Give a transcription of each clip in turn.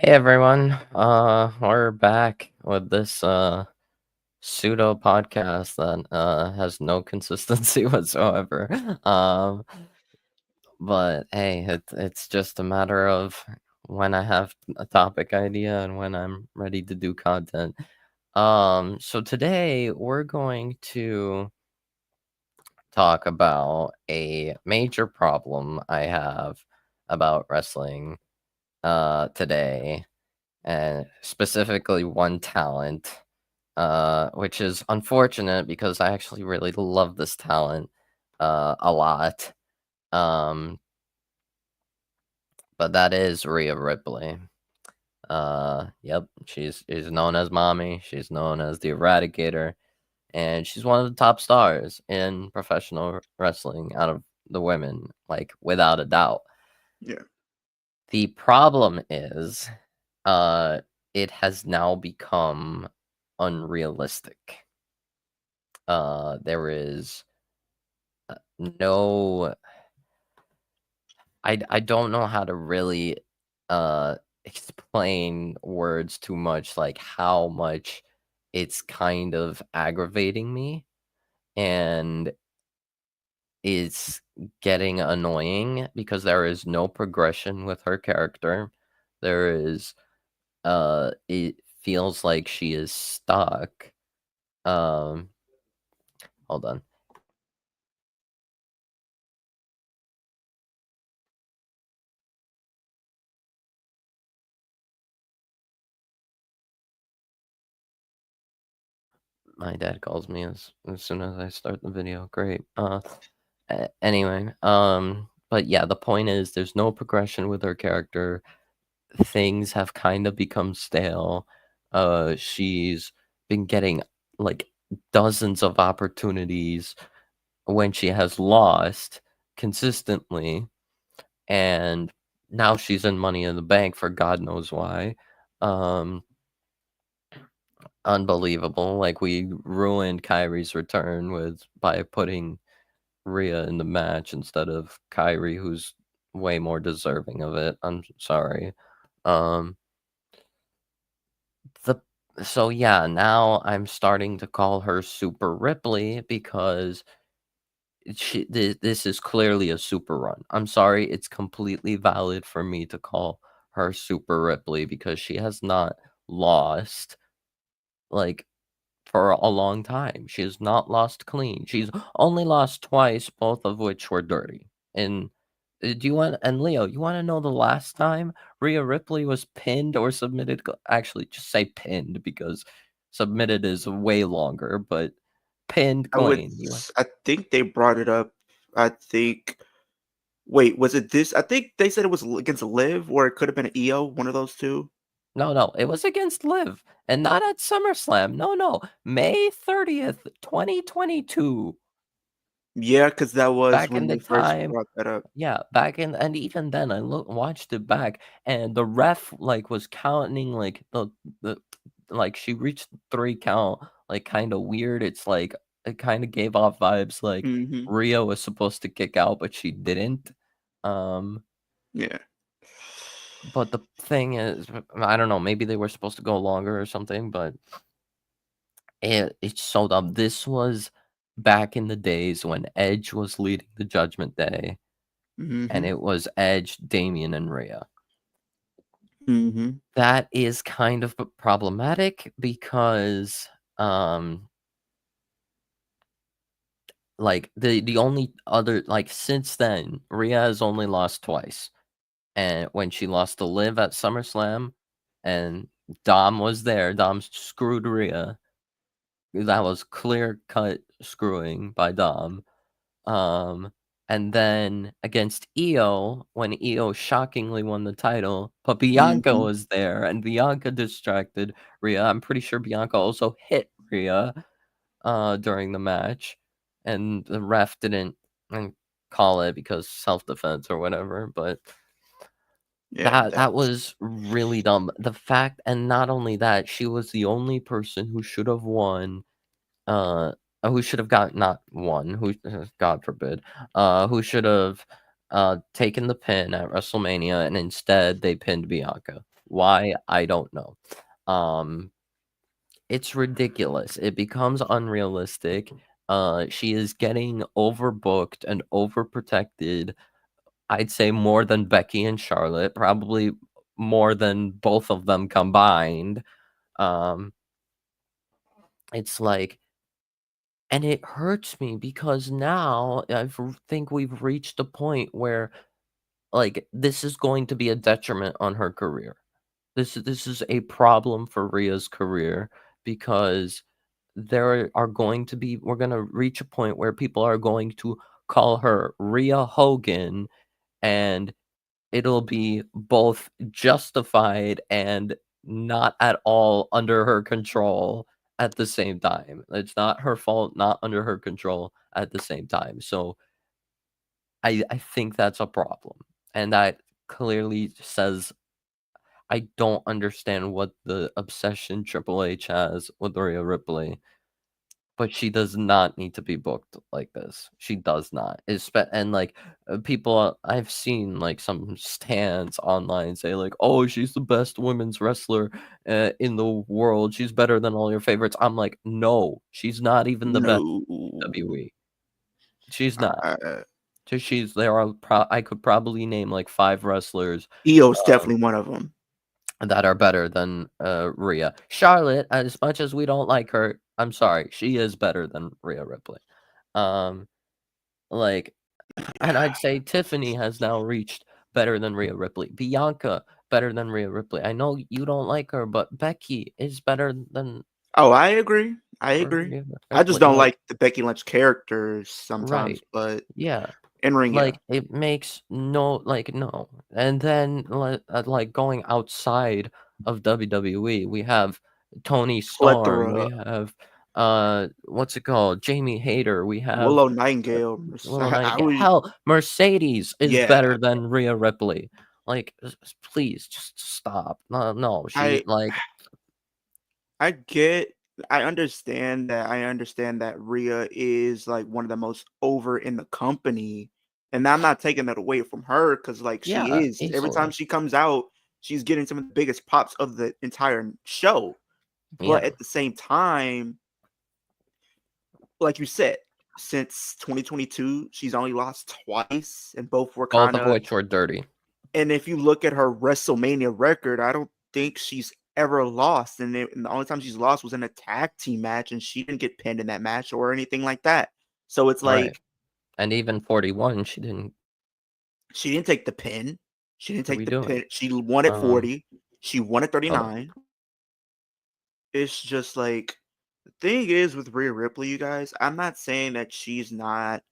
Hey everyone, we're back with this pseudo podcast that has no consistency whatsoever. Um, but hey, it's just a matter of when I have a topic idea and when I'm ready to do content. So today we're going to talk about a major problem I have about wrestling today, and specifically one talent, which is unfortunate because I actually really love this talent a lot. Um, but that is Rhea Ripley. Yep, she's known as Mommy. She's known as the Eradicator, and she's one of the top stars in professional wrestling out of the women, like without a doubt. Yeah. The problem is, uh, it has now become unrealistic. There is no, I don't know how to really uh explain words too much, like how much it's kind of aggravating me, and it's getting annoying because there is no progression with her character. There is it feels like she is stuck. Um Hold on. My dad calls me as soon as I start the video. Great. Anyway, but yeah, the point is there's no progression with her character. Things have kind of become stale. She's been getting like dozens of opportunities when she has lost consistently, and now she's in Money in the Bank for God knows why. Um, Unbelievable. Like, we ruined Kyrie's return with by putting Rhea in the match instead of Kyrie, who's way more deserving of it. I'm sorry. Um, the so yeah, now I'm starting to call her Super Ripley because this is clearly a super run. I'm sorry, it's completely valid for me to call her Super Ripley because she has not lost, like, for a long time. She has not lost clean. She's only lost twice, both of which were dirty. And do you want and Leo, you want to know the last time Rhea Ripley was pinned or submitted? Actually, just say pinned because submitted is way longer, but pinned I would clean. I think they brought it up. I think wait, was it this? I think they said it was against Liv or it could have been an EO, one of those two. No, it was against Liv and not at SummerSlam. No, May 30th, 2022. Yeah, because that was Back when in the they first time. brought that up. Yeah, back in, and even then, watched it back, and the ref like was counting like the like she reached 3 count, like kind of weird. It's like it kind of gave off vibes like Mhm. Rio was supposed to kick out, but she didn't. Um, Yeah. but the thing is, I don't know. Maybe they were supposed to go longer or something, but it's so dumb. This was back in the days when Edge was leading the Judgment Day, and Mhm. it was Edge, Damian, and Rhea. Mhm. That is kind of problematic because, um, like, the only other like, since then, Rhea has only lost twice, and when she lost to Liv at SummerSlam, and Dom was there, Dom screwed Rhea. That was clear-cut screwing by Dom. Um, and then against Io, when Io shockingly won the title, but Bianca Mhm. was there, and Bianca distracted Rhea. I'm pretty sure Bianca also hit Rhea during the match, and the ref didn't call it because self-defense or whatever, but Yeah, that that's was really dumb. The fact, and not only that, she was the only person who should have won, uh, who should have got not won, who God forbid, who should have taken the pin at WrestleMania, and instead they pinned Bianca. Why? I don't know. Um, it's ridiculous. It becomes unrealistic. She is getting overbooked and overprotected. I'd say more than Becky and Charlotte, probably more than both of them combined. Um, it's like, and it hurts me because now think we've reached a point where like this is going to be a detriment on her career. This is a problem for Rhea's career because we're going to reach a point where people are going to call her Rhea Hogan, and it'll be both justified and not at all under her control at the same time. It's not her fault, not under her control at the same time. So I think that's a problem. And that clearly says I don't understand what the obsession Triple H has with Rhea Ripley, but she does not need to be booked like this. She does not. And like people, I've seen like some stands online say like, "Oh, she's the best women's wrestler in the world. She's better than all your favorites." I'm like, no, she's not even the best No, in WWE. She's not. uh, So I could probably name like 5 wrestlers Io's definitely one of them. that are better than Rhea. Charlotte, as much as we don't like her, I'm sorry, she is better than Rhea Ripley. Um, like, and I'd say Tiffany has now reached better than Rhea Ripley. Bianca better than Rhea Ripley. I know you don't like her, but Becky is better than Oh, I agree. I agree. Rhea I just Ripley. don't Like, like the Becky Lynch characters sometimes, right? but Yeah. in ring, yeah. Like, it makes no. And then, like, going outside of WWE, we have Tony Storm, we Plethora, have, what's it called? Jamie Hayter, we have Willow Nightingale. Willow I Nightingale. was, Hell, Mercedes is yeah. better than Rhea Ripley. Like, please, just stop. No, she, I like, I get I understand that Rhea is like one of the most over in the company. And I'm not taking that away from her because like she yeah, is. Every time easily. she comes out, she's getting some of the biggest pops of the entire show. But Yeah. at the same time, like you said, since 2022, she's only lost twice, and both were Both kind of of. which were dirty. And if you look at her WrestleMania record, I don't think she's ever lost. And the only time she's lost was in a tag team match, and she didn't get pinned in that match or anything like that. So it's Right. like And even 41, she didn't. she didn't take the pin. She didn't What are take we the doing? pin. She won at Um, 40. She won at hold on. 39. It's just like the thing is with Rhea Ripley, you guys. I'm not saying that she's not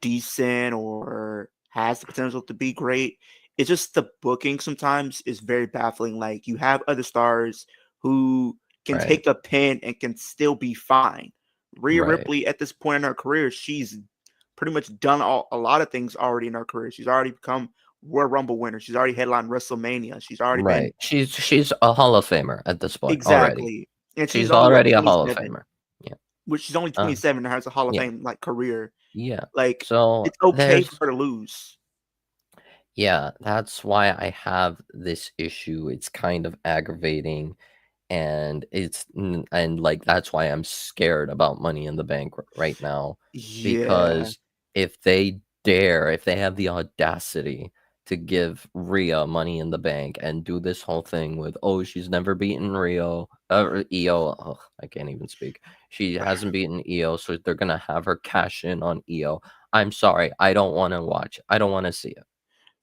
decent or has the potential to be great. It's just the booking sometimes is very baffling. Like you have other stars who can Right. take the pin and can still be fine. Rhea Right. Ripley at this point in her career, she's pretty much done a lot of things already in her career. She's already become Royal Rumble winner. She's already headlined WrestleMania. She's already been Right. She's a Hall of Famer at this point already. exactly, and she's She's only what already a Hall of 27, Famer. Yeah. which she's only Uh, 27 and has a Hall of yeah. Fame like career. Yeah. Like So it's okay for there's her to lose. yeah, that's why I have this issue. It's kind of aggravating, and and like that's why I'm scared about Money in the Bank right now, Yeah. because if they have the audacity to give Rhea Money in the Bank and do this whole thing with, oh, she's never beaten Rio or EO. Oh, I can't even speak. She hasn't beaten EO, so they're gonna have her cash in on EO. I'm sorry, I don't want to watch. I don't want to see it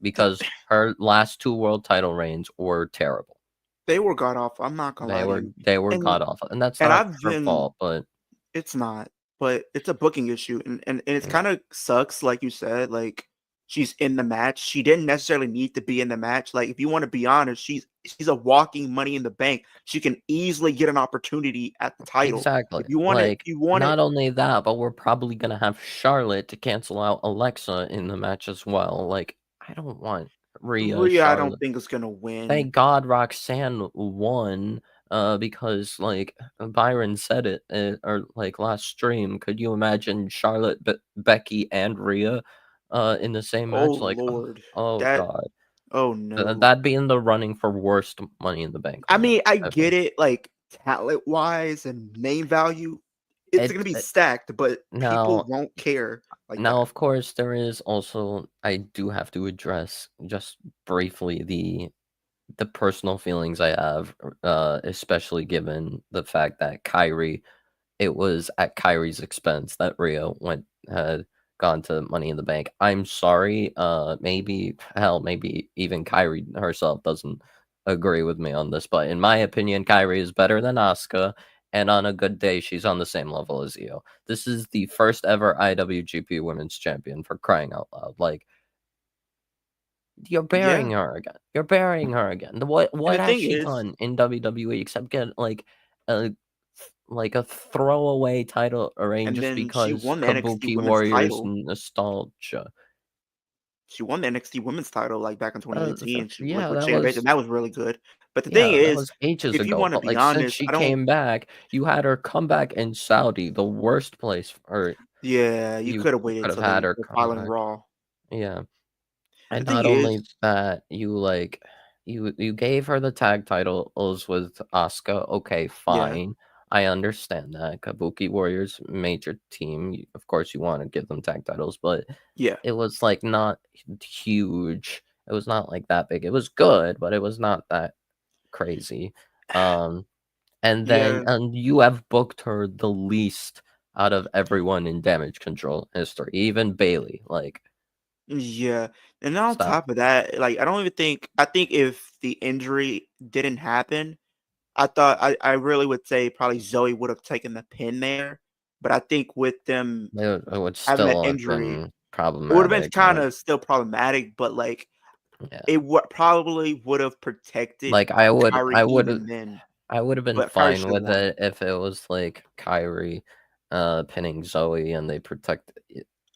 because her last 2 world title reigns were terrible. They were god awful, I'm not gonna They lie to were you. they were And god awful, and that's and not I've her been fault, but it's not, but it's a booking issue, and it's yeah, kinda sucks, like you said, like, she's in the match. She didn't necessarily need to be in the match. Like, if you wanna be honest, she's a walking Money in the Bank. She can easily get an opportunity at the title. exactly. If you want it Like, if you want it not only that, but we're probably gonna have Charlotte to cancel out Alexa in the match as well. Like, I don't want Rhea, Rhea, I don't Charlotte. think is gonna win. Thank God Roxanne won, because, like, Byron said it, or, like, last stream, could you imagine Charlotte, Becky, and Rhea, in the same Oh match? Like, oh lord. oh That god. Oh no. That'd be in the running for worst Money in the Bank I winner, mean, I I think. get it, like, talent-wise and name value, it's It gonna be stacked, but people now won't care like now, that. of course, there is also I do have to address just briefly the personal feelings I have, especially given the fact that Kyrie it was at Kyrie's expense that Rio had gone to Money in the Bank. I'm sorry, maybe hell, maybe even Kyrie herself doesn't agree with me on this, but in my opinion, Kyrie is better than Asuka, and on a good day, she's on the same level as Io. This is the first ever IWGP Women's Champion for crying out loud. Like you're Yeah, burying her again. You're burying her again. and What the has thing she is done in WWE except get a a throwaway title reign and just then she because won the NXT Kabuki Women's Warriors title. nostalgia? She won the NXT Women's title, like, back in 2018, she was Yeah, with Shayna Baszler, and that was really good, but the thing that is, was ages if you ago. wanna But be like since honest, she I don't came back, you had her come back in Saudi, the worst place, or yeah, you you could have waited could have till had they her the come following back. Raw. Yeah. The And thing not is only that, you gave her the tag titles with Asuka. Okay, yeah, fine. I understand that. Kabuki Warriors major team. Of course you want to give them tag titles, but yeah, it was like not huge. It was not like that big. It was good, but it was not that crazy. Um and then yeah. you have booked her the least out of everyone in Damage Control history, even Bailey. Like Yeah, and on stop. top of that, like, I don't even think I think if the injury didn't happen, I really would say probably Zoe would have taken the pin there, but I think with them It would having that still have injury, been it would have been problematic, kinda still problematic, but, like, yeah. it probably would have protected Like, I would Kyrie I would even then, I would have been but Kyrie fine should have with won. it if it was, like, Kyrie, pinning Zoe and they protect,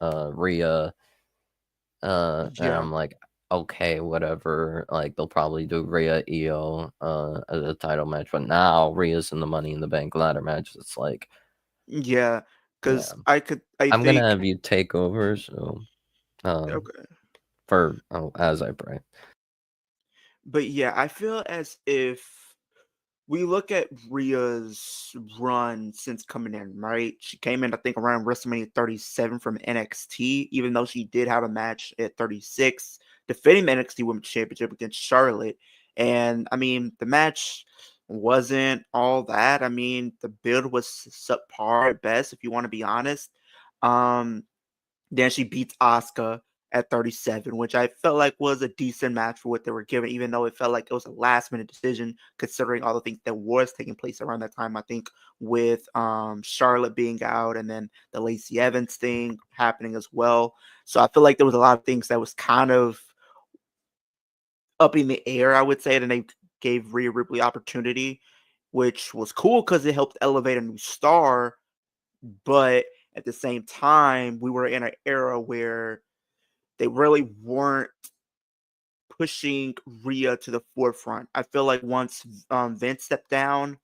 Rhea, and Yeah. I'm like, "Okay, whatever." Like, they'll probably do Rhea, Io, as a title match, but now Rhea's in the Money in the Bank ladder match. It's like, Yeah, yeah. because I I'm gonna think have you take over, so, okay. as I pray. But yeah, I feel as if we look at Rhea's run since coming in, right? She came in, I think, around WrestleMania 37 from NXT, even though she did have a match at 36, defending the NXT Women's Championship against Charlotte. And I mean, the match wasn't all that. I mean, the build was subpar at best, if you want to be honest. Um, then she beats Asuka at 37, which I felt like was a decent match for what they were given, even though it felt like it was a last minute decision considering all the things that was taking place around that time. I think with Charlotte being out and then the Lacey Evans thing happening as well. So I feel like there was a lot of things that was kind of up in the air, I would say, and they gave Rhea Ripley opportunity, which was cool because it helped elevate a new star. But at the same time, we were in an era where they really weren't pushing Rhea to the forefront. I feel like once Vince stepped down,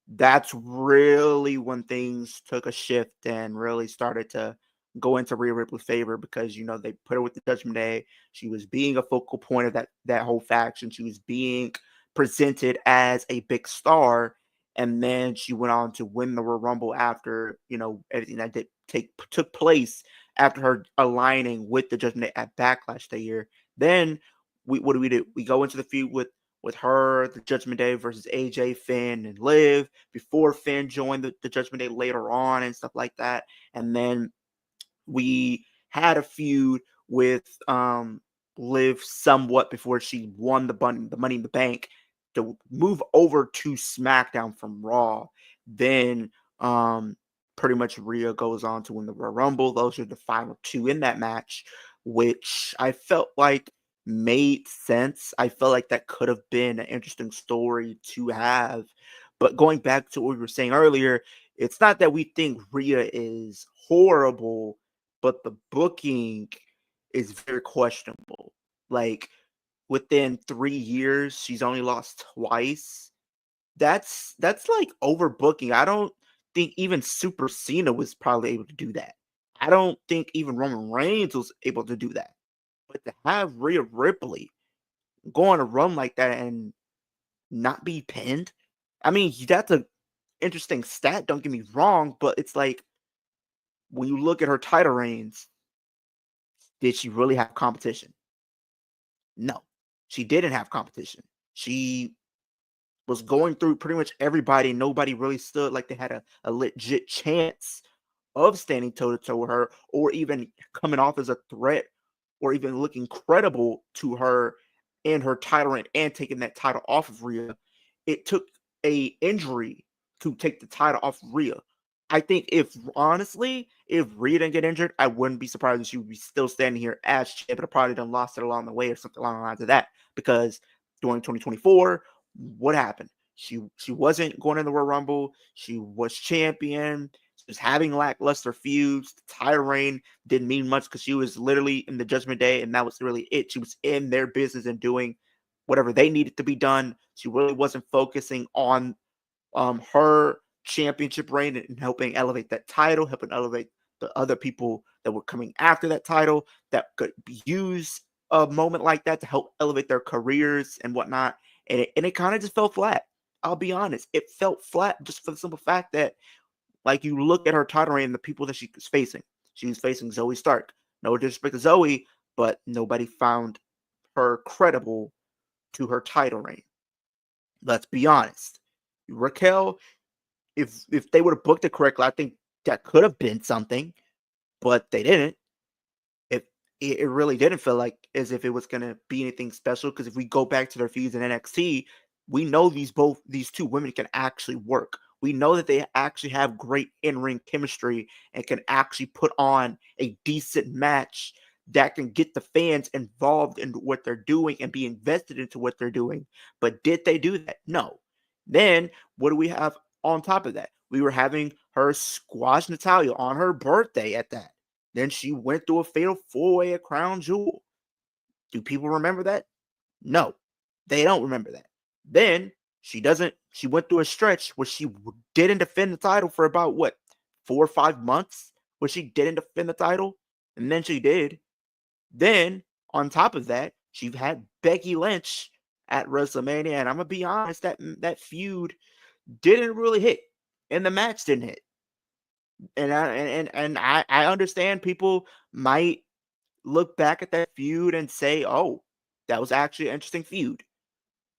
that's really when things took a shift and really started to go into Rhea Ripley's favor because they put her with the Judgment Day. She was being a focal point of that whole faction. She was being presented as a big star, and then she went on to win the Royal Rumble after everything that took place after her aligning with the Judgment Day at Backlash that year. Then what do we do? We go into the feud with her, the Judgment Day versus AJ, Finn, and Liv before Finn joined the Judgment Day later on and stuff like that. And then we had a feud with Liv somewhat before she won the Money in the Bank to move over to SmackDown from Raw. Then pretty much Rhea goes on to win the Royal Rumble. Those are the final two in that match, which I felt like made sense. I felt like that could have been an interesting story to have. But going back to what we were saying earlier, it's not that we think Rhea is horrible, but the booking is very questionable. Like within 3 years, she's only lost twice. That's like overbooking. I don't think even Super Cena was probably able to do that. I don't think even Roman Reigns was able to do that. But to have Rhea Ripley go on a run like that and not be pinned. I mean, that's a interesting stat. Don't get me wrong, but it's like when you look at her title reigns, did she really have competition? No, she didn't have competition. She was going through pretty much everybody. Nobody really stood like they had a legit chance of standing toe to toe with her, or even coming off as a threat, or even looking credible to her in her title reign and taking that title off of Rhea. It took a injury to take the title off Rhea. I think if Rhea didn't get injured, I wouldn't be surprised if she would be still standing here as champ, but I probably done lost it along the way or something along the lines of that. Because during 2024, what happened? She wasn't going in the Royal Rumble. She was champion. She was having lackluster feuds. The title reign didn't mean much because she was literally in the Judgment Day, and that was really it. She was in their business and doing whatever they needed to be done. She really wasn't focusing on her championship reign and helping elevate that title, helping elevate the other people that were coming after that title that could use a moment like that to help elevate their careers and whatnot. And it kind of just fell flat. I'll be honest. It felt flat just for the simple fact that, like, you look at her title reign and the people that she was facing. She was facing Zoe Stark. No disrespect to Zoe, but nobody found her credible to her title reign. Let's be honest. Raquel, if they would have booked it correctly, I think that could have been something, but they didn't. It really didn't feel like as if it was going to be anything special, because if we go back to their feuds in NXT, we know these two women can actually work. We know that they actually have great in-ring chemistry and can actually put on a decent match that can get the fans involved in what they're doing and be invested into what they're doing. But did they do that? No. Then what do we have on top of that? We were having her squash Natalya on her birthday at that. Then she went through a fatal 4-way at Crown Jewel. Do people remember that? No, they don't remember that. Then she went through a stretch where she didn't defend the title for about 4 or 5 months where she didn't defend the title, and then she did. Then on top of that, she had Becky Lynch at WrestleMania, and I'm gonna be honest, that feud didn't really hit, and the match didn't hit. And I understand people might look back at that feud and say, "Oh, that was actually an interesting feud."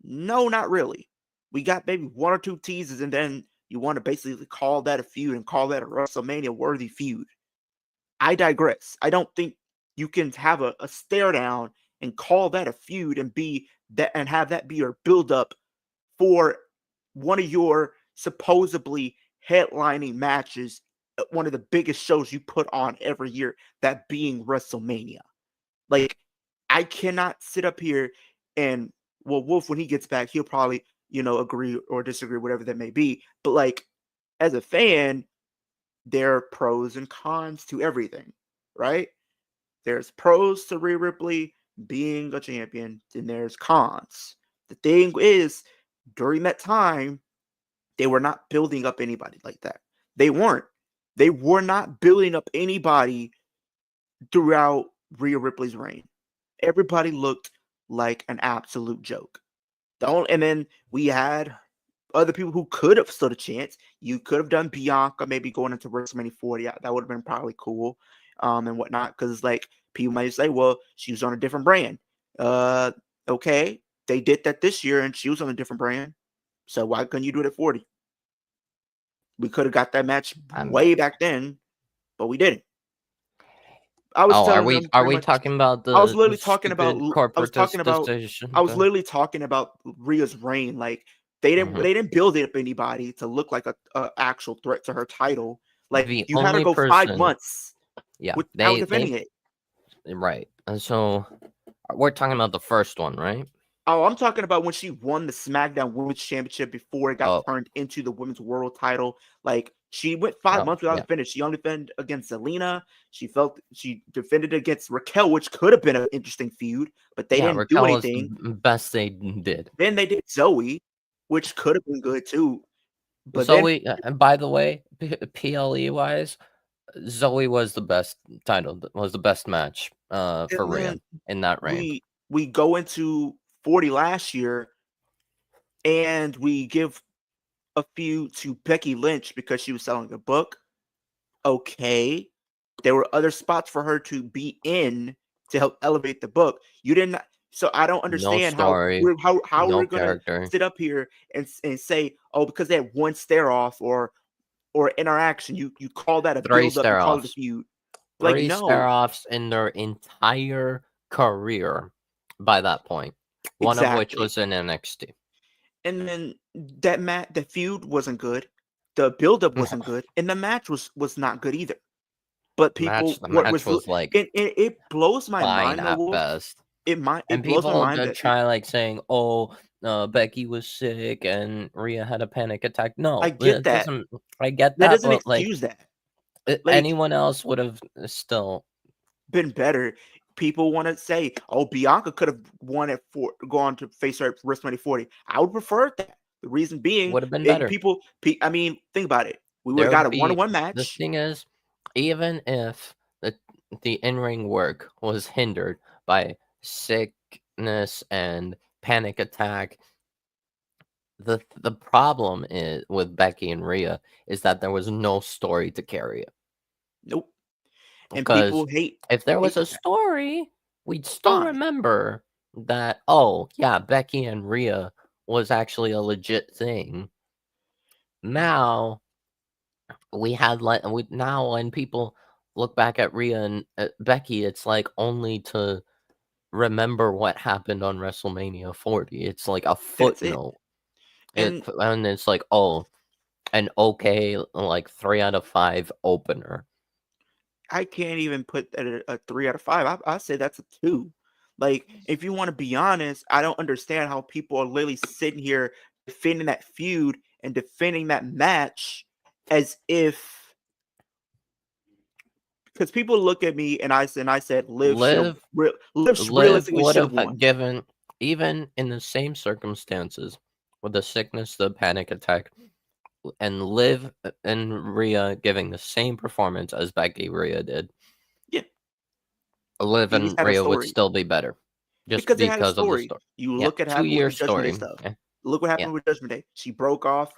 No, not really. We got maybe 1 or 2 teases, and then you want to basically call that a feud and call that a WrestleMania worthy feud. I digress. I don't think you can have a stare down and call that a feud and be that and have that be your build up for one of your supposedly headlining matches, one of the biggest shows you put on every year, that being WrestleMania. Like, I cannot sit up here and, well, Wolf, when he gets back, he'll probably, agree or disagree, whatever that may be. But, like, as a fan, there are pros and cons to everything, right? There's pros to Rhea Ripley being a champion, and there's cons. The thing is, during that time, they were not building up anybody like that. They weren't. They were not building up anybody throughout Rhea Ripley's reign. Everybody looked like an absolute joke. And then we had other people who could have stood a chance. You could have done Bianca maybe going into WrestleMania 40. That would have been probably cool, and whatnot. Because, like, people might say, well, she was on a different brand. Okay, they did that this year, and she was on a different brand. So why couldn't you do it at 40? We could have got that match way back then, but we didn't. I was telling them are we talking about the I was literally talking about decision? I was literally talking about Rhea's reign. Like, they didn't build it up anybody to look like a actual threat to her title. Like, The you had her only go 5 person- months without defending it. Right. And so we're talking about the first one, right? Oh, I'm talking about when she won the SmackDown Women's Championship before it got turned into the Women's World Title. Like, she went 5 months without a finish. She only defended against Zelina. She defended against Raquel, which could have been an interesting feud, but they didn't do anything. Was the best they did. Then they did Zoe, which could have been good too. But Zoe, and by the way, PLE wise, Zoe was the best title, was the best match for Rhea in that reign. We go into 40 last year, and we give a few to Becky Lynch because she was selling a book. Okay. There were other spots for her to be in to help elevate the book. You didn't. So I don't No understand story, how no we're gonna character. sit up here and say, oh, because they had one stare off or interaction, you call that a 3 build up, you stare call it a offs. feud. Like, 3 no, stare offs in their entire career by that point. One of which exactly. was in NXT. And then the feud wasn't good, the build up wasn't good, and the match was not good either. But people, The what match was was like it blows my fine mind, though, at Wolf. best. It And blows my people mind did that people. try like saying, "Oh, Becky was sick and Rhea had a panic attack." I No, get it that. doesn't. I get That that, doesn't but like excuse that. Like, anyone else would have still been better. People want to say, "Oh, Bianca could have won it for gone to face her at WrestleMania 40." I would prefer that. The reason being, would have been better. I mean, think about it. We would have There got would a be one-on-one the match. thing is, even if the in-ring work was hindered by sickness and panic attack, the problem is with Becky and Rhea is that there was no story to carry it. Nope. And Because people hate if there was hate a that. story, we'd still Fine. remember that, oh yeah, Becky and Rhea was actually a legit thing. Now we had like now when people look back at Rhea and Becky, it's like only to remember what happened on WrestleMania 40. It's like a That's it. footnote. And And it's like, oh, an okay like 3 out of 5 opener. I can't even put that at a 3 out of 5. I say that's a 2. Like, if you want to be honest, I don't understand how people are literally sitting here defending that feud and defending that match as if, because people look at me and I said Liv Liv Liv realistically would should have have won. given, even in the same circumstances with the sickness, the panic attack, and Liv and Rhea giving the same performance as Becky Rhea did, Yeah, Liv they just and had a Rhea would story still be better just because they had a because of the story. story. You Yeah, look at what happened with 2-year the Judgment Day story. stuff. Yeah, Look what yeah. happened with Judgment Day. She broke off.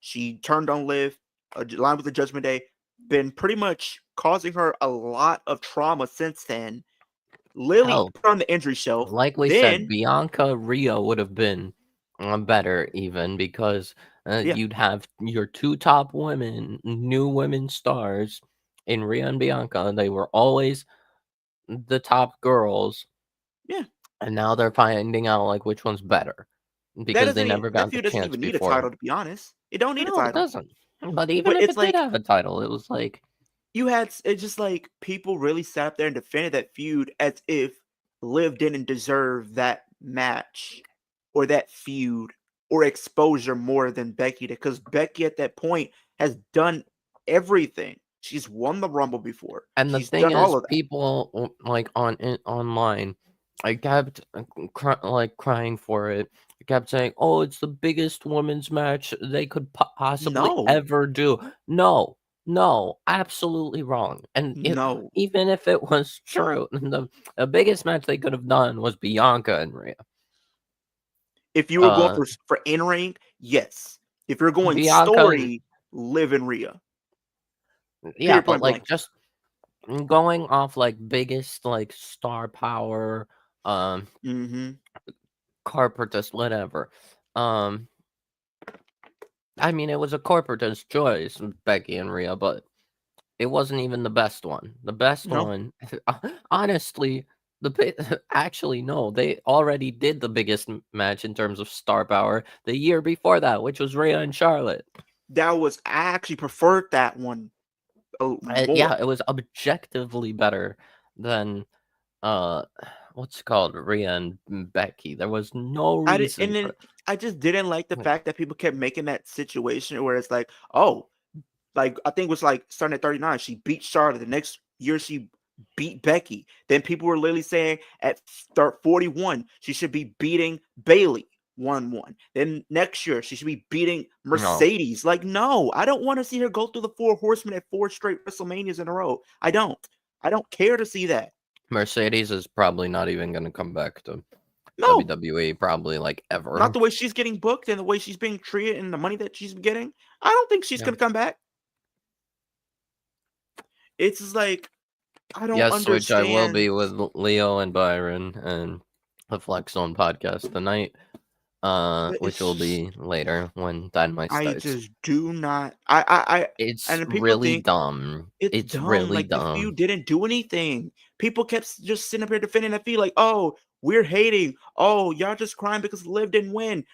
She turned on Liv, aligned with the Judgment Day. Been pretty much causing her a lot of trauma since then. Lily Hell, put on the injury shelf. like we said, Then, Bianca Rhea would have been better even because yeah, you'd have your 2 top women, new women stars in Rhea and Bianca. They were always the top girls, yeah. and now they're finding out like which one's better because they never That got the feud doesn't chance even need a before. title, to be honest. It don't need a No, it title. doesn't. But even But if it's it did like have a title, it was like it's just like people really sat up there and defended that feud as if Liv didn't deserve that match or that feud or exposure more than Becky did, because Becky at that point has done everything. She's won the Rumble before. and the She's thing done all is, of that. people like online, I kept crying for it. I kept saying, "Oh, it's the biggest women's match they could possibly No, ever do." No, no, absolutely wrong. And no. even if it was true, the biggest match they could have done was Bianca and Rhea. If you were going Uh, for in ring, yes. If you're going Bianca, story, Liv and Rhea. yeah, Period. but Point like blank. just going off like biggest like star power, Mm-hmm. corporatist, whatever. Um, I mean, it was a corporatist choice, Becky and Rhea, but it wasn't even the best one. The best No, one, honestly, actually no, they already did the biggest match in terms of star power the year before that, which was Rhea and Charlotte. that was I actually preferred that one more. Yeah, it was objectively better than uh, what's it called, Rhea and Becky. There was no I did, and reason then for. I just didn't like the fact that people kept making that situation where it's like, oh, like I think it was like starting at 39, she beat Charlotte. The next year she beat Becky. Then people were literally saying at 41 she should be beating Bailey 1-1. Then next year she should be beating No, Mercedes. Like, no, I don't want to see her go through the 4 horsemen at 4 straight WrestleManias in a row. I don't. I don't care to see that. Mercedes is probably not even going to come back to No, WWE probably like not ever. the way she's getting booked and the way she's being treated and the money that she's getting. I don't think she's Yeah. gonna come back. It's just like I don't Yes, which I will be understand. with Leo and Byron and the Flex Zone podcast tonight. But Which will be later when Dynamite I starts. just do not. I It's and then people really think dumb. it's It's dumb. really Like the dumb. feud didn't do anything. People kept just sitting up here defending the feud, like, oh, we're hating. Oh, y'all just crying because Liv didn't win.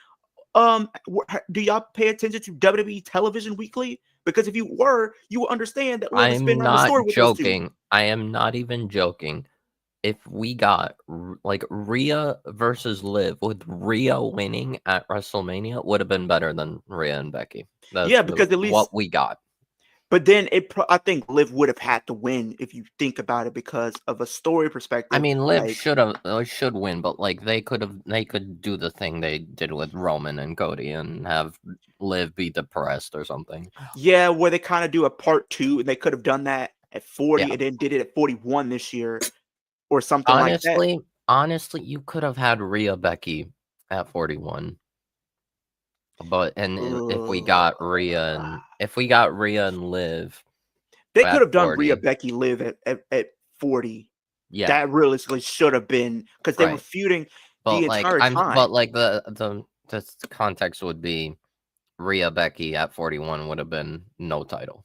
Do y'all pay attention to WWE television weekly? Because if you were, you would understand that Liv has been I'm around the not story with those two. joking. I am not even joking. If we got like Rhea versus Liv, with Rhea winning at WrestleMania, would have been better than Rhea and Becky. Yeah, That's because at least, what we got. but then I think Liv would have had to win if you think about it because of a story I perspective. mean, Liv Like, should win, but like they could do the thing they did with Roman and Cody and have Liv be depressed or something. yeah, where they kind of do a part two, and they could have done that at 40 Yeah. and then did it at 41 this year or something like that. Honestly, you could have had Rhea Becky at 41. But Ugh. if we got Rhea and Liv They could at have done Rhea 40, Becky Liv at 40. yeah, That realistically should have been because they were right. feuding the But like entire time. the context would be Rhea Becky at 41 would have been no title.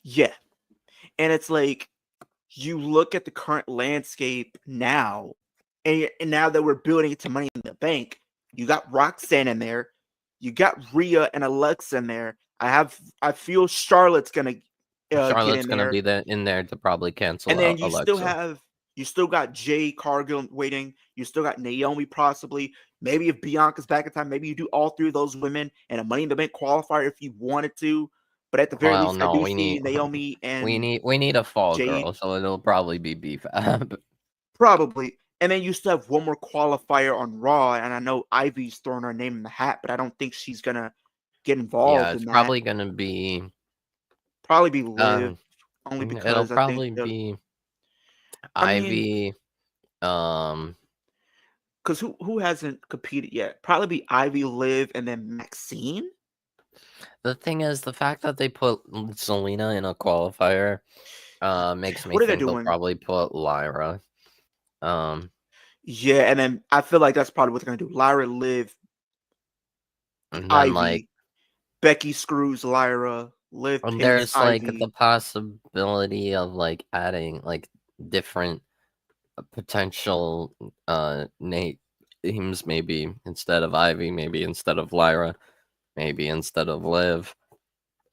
Yeah. And it's like you look at the current landscape now, and now that we're building it to Money in the Bank, you got Roxanne in there, you got Rhea and Alexa in there. I feel Charlotte's gonna get Charlotte's in gonna there, be in there to probably cancel and then out Alexa. you still got Jay Cargill waiting. You still got Naomi possibly. Maybe if Bianca's back in time, maybe you do all three of those women and a Money in the Bank qualifier if you wanted to. But at the very Well, least, I no, do see Naomi and we need a fall Jade girl, so it'll probably be BFAB. probably. And then you still have one more qualifier on Raw, and I know Ivy's throwing her name in the hat, but I don't think she's gonna get Yeah, involved it's in that. probably gonna be Probably be Liv, um only it'll because I think probably the. be I mean, Ivy. Um, because who hasn't competed yet? Probably be Ivy, Liv, and then Maxine. the thing is, the fact that they put Zelina in a qualifier makes me What are they think they'll doing? probably put Lyra. Um, Yeah, and then I feel like that's probably what they're gonna do. Lyra, Liv, and then like Ivy, Becky screws Lyra, Liv pins there's like the Ivy. possibility of like adding like different potential names, maybe instead of Ivy, maybe instead of Lyra, maybe instead of Liv.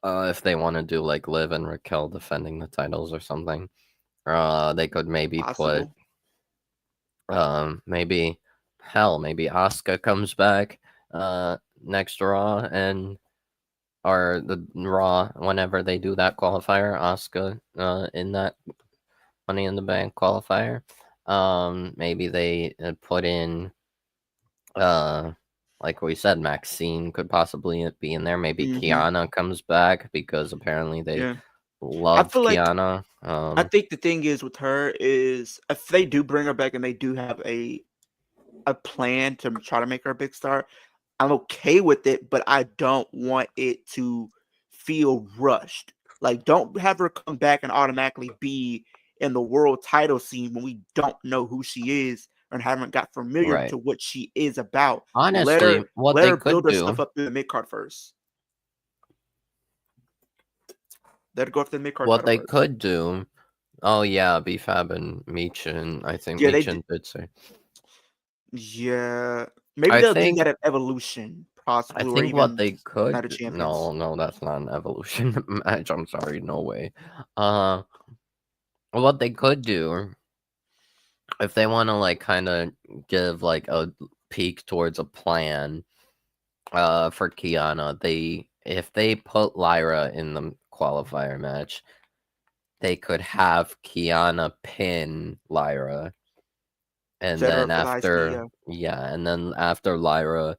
If they want to do like Liv and Raquel defending the titles or something, they could maybe put Possible. maybe maybe Asuka comes back next Raw, and or the Raw whenever they do that qualifier, Asuka in that Money in the Bank qualifier. Maybe they put in like we said, Maxine could possibly be in there. Maybe Hmm. Kiana comes back because apparently they Yeah, I love feel like Kiana. I think the thing is with her is if they do bring her back and they do have a plan to try to make her a big star, I'm okay with it, but I don't want it to feel rushed. Like, don't have her come back and automatically be in the world title scene when we don't know who she is and haven't got familiar Right. to what she is about. Honestly, what Let they her could build her stuff do, up in the mid card first. Let her go after the mid card what title they first. could do. Oh yeah, BFAB and Meechin. I think Yeah, Meechin did say. yeah, maybe I they'll do think that at Evolution, I possibly, or think what even they Night of could. Champions. No, that's not an evolution match. I'm sorry, no way. Uh, what they could do if they want to like kind of give like a peek towards a plan for Kiana, if they put Lyra in the qualifier match, they could have Kiana pin Lyra, and Set her then up for the IC, after Lyra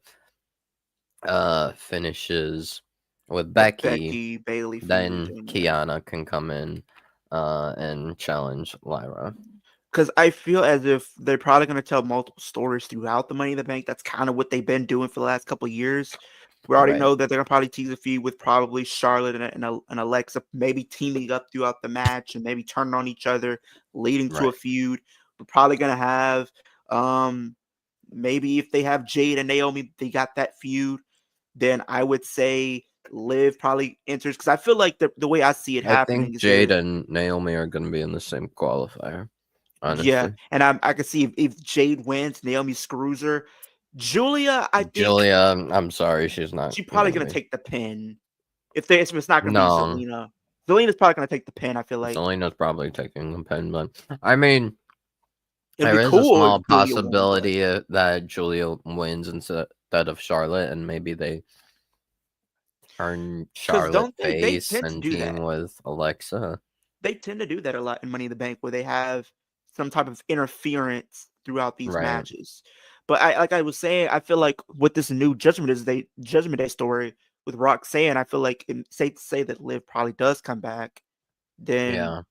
finishes with the Becky, Becky Bailey feud, then and yeah, Kiana can come in and challenge Lyra. Because I feel as if they're probably going to tell multiple stories throughout the Money in the Bank. That's kind of what they've been doing for the last couple of years. We already Right. know that they're going to probably tease a feud with probably Charlotte and Alexa, maybe teaming up throughout the match and maybe turning on each other, leading to a Right. feud. We're probably going to have, maybe if they have Jade and Naomi, they got that feud. Then I would say Liv probably enters, because I feel like the way I see it I happening think is Jade and Naomi are going to be in the same qualifier, yeah, honestly. and I can see if Jade wins, Naomi screws her. Julia, I think Julia, I'm sorry, she's not she's going probably to gonna be. take the pin. If it's not gonna be No, Zelina, Zelina's probably gonna take the pin. I feel like Selena's probably taking the pin, but I mean, it'd be there is a cool if small Julia won, but possibility that Julia wins instead of Charlotte, and maybe they turn because Charlotte don't they face tend to and do team that? with Alexa. They tend to do that a lot in Money in the Bank, where they have some type of interference throughout these Right. matches. But like I was saying, I feel like with this new Judgment Day story with Roxanne, I feel like it's safe to say that Liv probably does come back. Then Yeah.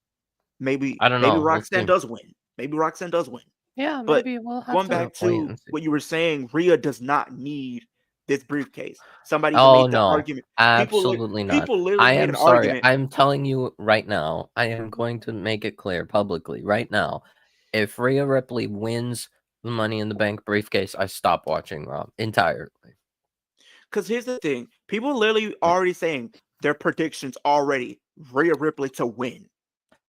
maybe I don't know. We'll Roxanne see. does win. Maybe Roxanne does win. Yeah, But maybe we'll have going to back wait to and see. what you were saying, Rhea does not need this briefcase. Somebody even Oh made the no, argument. absolutely not. People literally I made am an sorry. argument. I'm telling you right now. I am going to make it clear publicly right now. If Rhea Ripley wins the Money in the Bank briefcase, I stop watching Raw entirely. Because here's the thing: people literally already saying their predictions already. Rhea Ripley to win.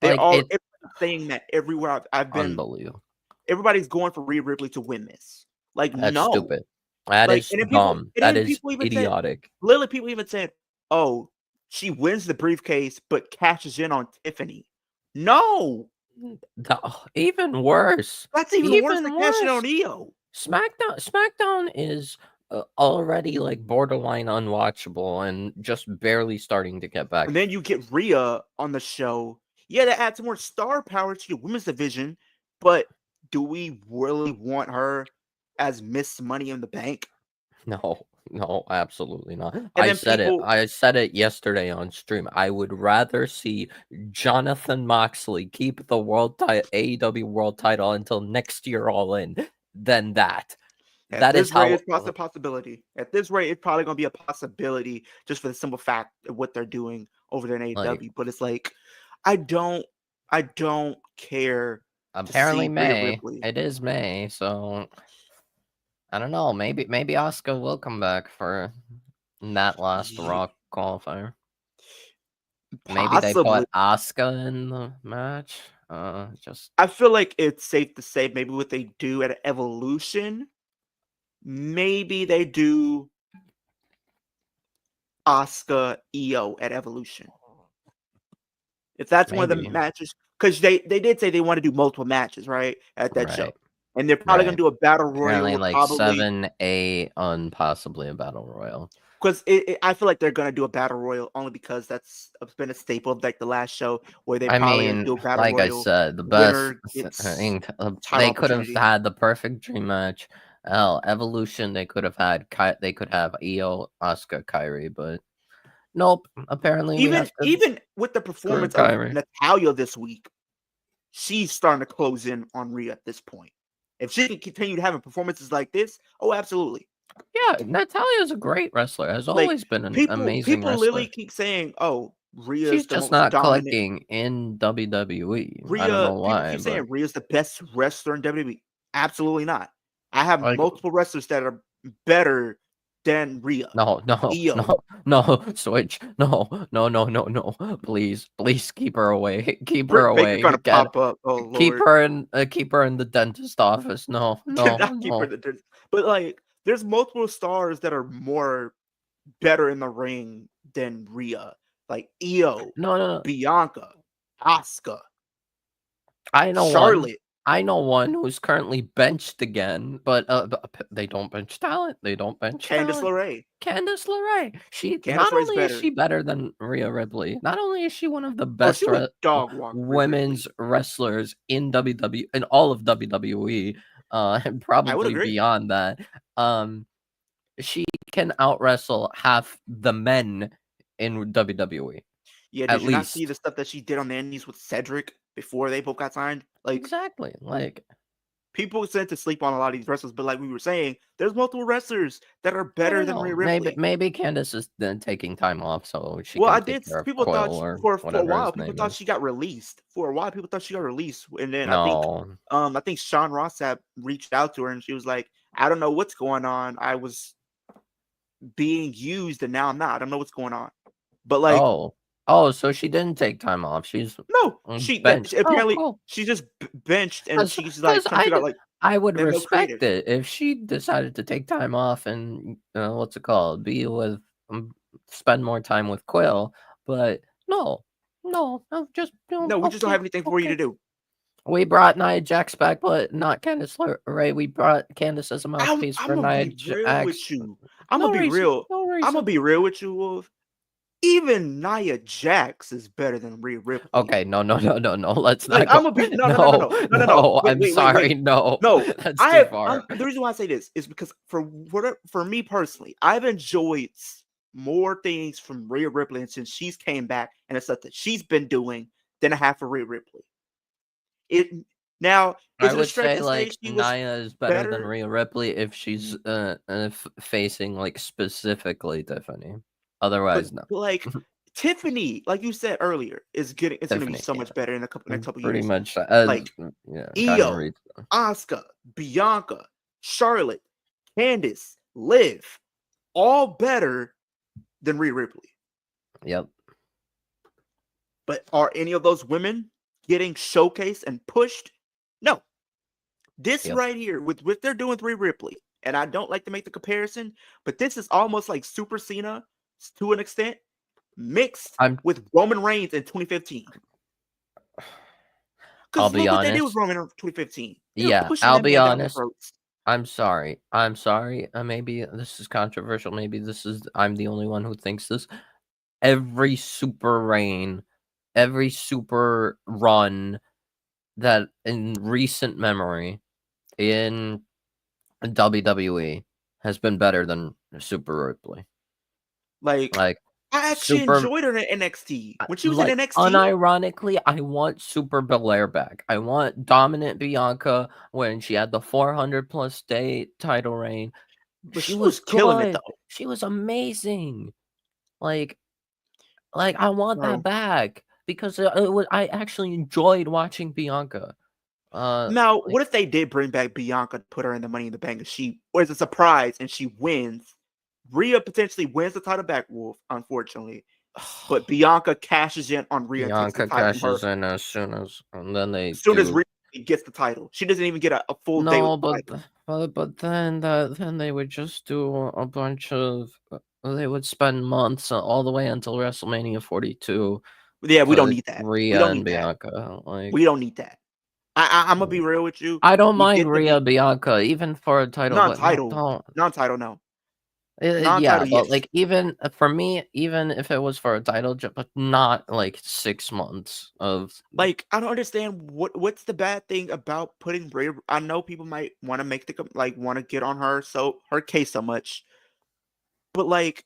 They Like are it's saying that everywhere I've been. unbelievable. Everybody's going for Rhea Ripley to win this. Like That's no, stupid. That like is dumb. That and then is people even said, idiotic. literally people even said, "Oh, she wins the briefcase but cashes in on Tiffany." No, Even worse. that's even worse than Even cashing in worse. on EO. SmackDown is already like borderline unwatchable and just barely starting to get back. And then you get Rhea on the show. Yeah, that adds more star power to your women's division, but do we really want her as Miss Money in the Bank? No, absolutely not. And I then said it. people, I said it yesterday on stream. I would rather see Jonathan Moxley keep the AEW world title until next year all in than that. at That is this rate, how it's a possibility. At this rate, it's probably going to be a possibility just for the simple fact of what they're doing over there in like AEW. But it's like, I don't care to apparently see Rhea May. Ripley. It is May, so I don't know. Maybe Asuka will come back for that last Raw qualifier. Maybe they Possibly. put Asuka in the match. Just I feel like it's safe to say maybe what they do at Evolution, maybe they do Asuka EO at Evolution. If that's one of the maybe matches, because they did say they want to do multiple matches, right, at that show. right, And they're probably going right. to do a battle royal Apparently, with like probably, 7, 8, and possibly a battle royal. because I feel like they're going to do a battle royal only because that's been a staple of like the last show where they I probably going to mean, do a battle like I royal. said, the best Winner gets thing title they could have opportunity. had the perfect dream match. Hell, Evolution they could have had. They could have Io, Asuka, Kyrie, but nope. Apparently, we have to Even with the screw performance of Kyrie. Natalya this week, she's starting to close in on Rhea at this point. If she can continue to having performances like this, oh, absolutely. Yeah, Natalia is a great wrestler. Has Like always been an amazing people literally wrestler. keep saying, "Oh, She's Rhea's the just most not dominant." clicking in WWE. I don't know People why, keep but saying Rhea's the best wrestler in WWE. Absolutely not. I have like multiple wrestlers that are better than Rhea. no, Io. no, switch. No. Please keep her away. Keep her Britt Baker away. gonna pop up. Oh Lord. Keep her in the dentist office. No, Not keep her no. the dirt. But like, there's multiple stars that are more better in the ring than Rhea. Like Io, No. Bianca, Asuka, I know one. Charlotte, I know one who's currently benched again, but they don't bench talent. They don't bench Candice talent. LeRae. Candice LeRae. She Candice not LeRae's only is better. she better than Rhea Ripley, not only is she one of the Oh, best she would dog walk Rhea Ripley. women's wrestlers in in all of WWE, and I would probably agree. beyond that. She can out wrestle half the men in WWE Yeah, at did you not see least. the stuff that she did on the Indies with Cedric? before they both got signed. Like Exactly. Like, people tend to sleep on a lot of these wrestlers, but like we were saying, there's multiple wrestlers that are I better don't than know. Rhea Maybe Ripley. maybe Candace is then taking time off so she Well, can I take did. care of People thought Quill or for a whatever while, his people name thought is. she got released. For a while, people thought she got released, and then No. I think Sean Ross Sapp reached out to her, and she was like, "I don't know what's going on. I was being used, and now I'm not. I don't know what's going on." But like, Oh. Oh, so she didn't take time off. She's no, benched. Oh, apparently cool. she just benched, and she's like Because trying to figure out like I would they have no respect creative. it if she decided to take time off and what's it called? Be with spend more time with Quill, but no, no, just No, we just don't okay, have anything for you to okay. do. We brought Nia Jax back, but not Candice LeRae. We brought Candice as a mouthpiece I'm for gonna Nia be real Jax. with you. I'm gonna No be reason, real. no I'm gonna reason. be real with you, Wolf. Even Nia Jax is better than Rhea Ripley. Okay, no. Let's Like not I'm go. gonna be No, no. no. I'm sorry. No, No, that's I too have. far. The reason why I say this is because for me personally, I've enjoyed more things from Rhea Ripley and since she's came back and the stuff that she's been doing than I have for Rhea Ripley. It now I is it a would stretch say to say like she was Nia is better than better? Rhea Ripley if she's facing like specifically Tiffany. But Otherwise, no. like Tiffany, like you said earlier, is gonna be Tiffany, so yeah, much better in the next couple pretty years. much Like yeah, kind of Io, reads. Asuka, Bianca, Charlotte, Candice, Liv, all better than Rhea Ripley. Yep. But are any of those women getting showcased and pushed? No. This Yep. right here, with what they're doing with Rhea Ripley, and I don't like to make the comparison, but this is almost like Super Cena to an extent, mixed I'm. with Roman Reigns in 2015. I'll Because be look what they did with honest. Roman in 2015. They were Yeah, pushing I'll that be man down their honest. throats. I'm sorry. I'm sorry. Maybe this is controversial. Maybe this is I'm the only one who thinks this. Every super reign, every super run that in recent memory in WWE has been better than Super Ripley. Like, Like I actually super, enjoyed her in NXT. When she was in like NXT, unironically, I want Super Belair back. I want dominant Bianca when she had the 400+ day title reign. but She she was was killing it good. though. She was amazing. Like I want that Bro. back because I actually enjoyed watching Bianca. Now, Like what if they did bring back Bianca to put her in the Money in the Bank and she was a surprise and she wins? Rhea potentially wins the title back, Wolf, unfortunately. But Bianca cashes in on Rhea and takes the Bianca title from her cashes in as soon as, and then they as soon as do. Rhea gets the title. She doesn't even get a full day with No, the but title. then they would just do a bunch of. They would spend months all the way until WrestleMania 42 Yeah, we don't to need that. We Rhea don't and need that. Bianca. Like We don't need that. I'm gonna be real with you. I don't We mind get the Rhea Bianca even for a title, but no, non-title, don't. non-title, no, Yeah, non-title, but yes. like even for me, even if it was for a title, but not like 6 months of. Like, I don't understand what's the bad thing about putting Rhea. I know people might want to make want to get on her case so much, but like,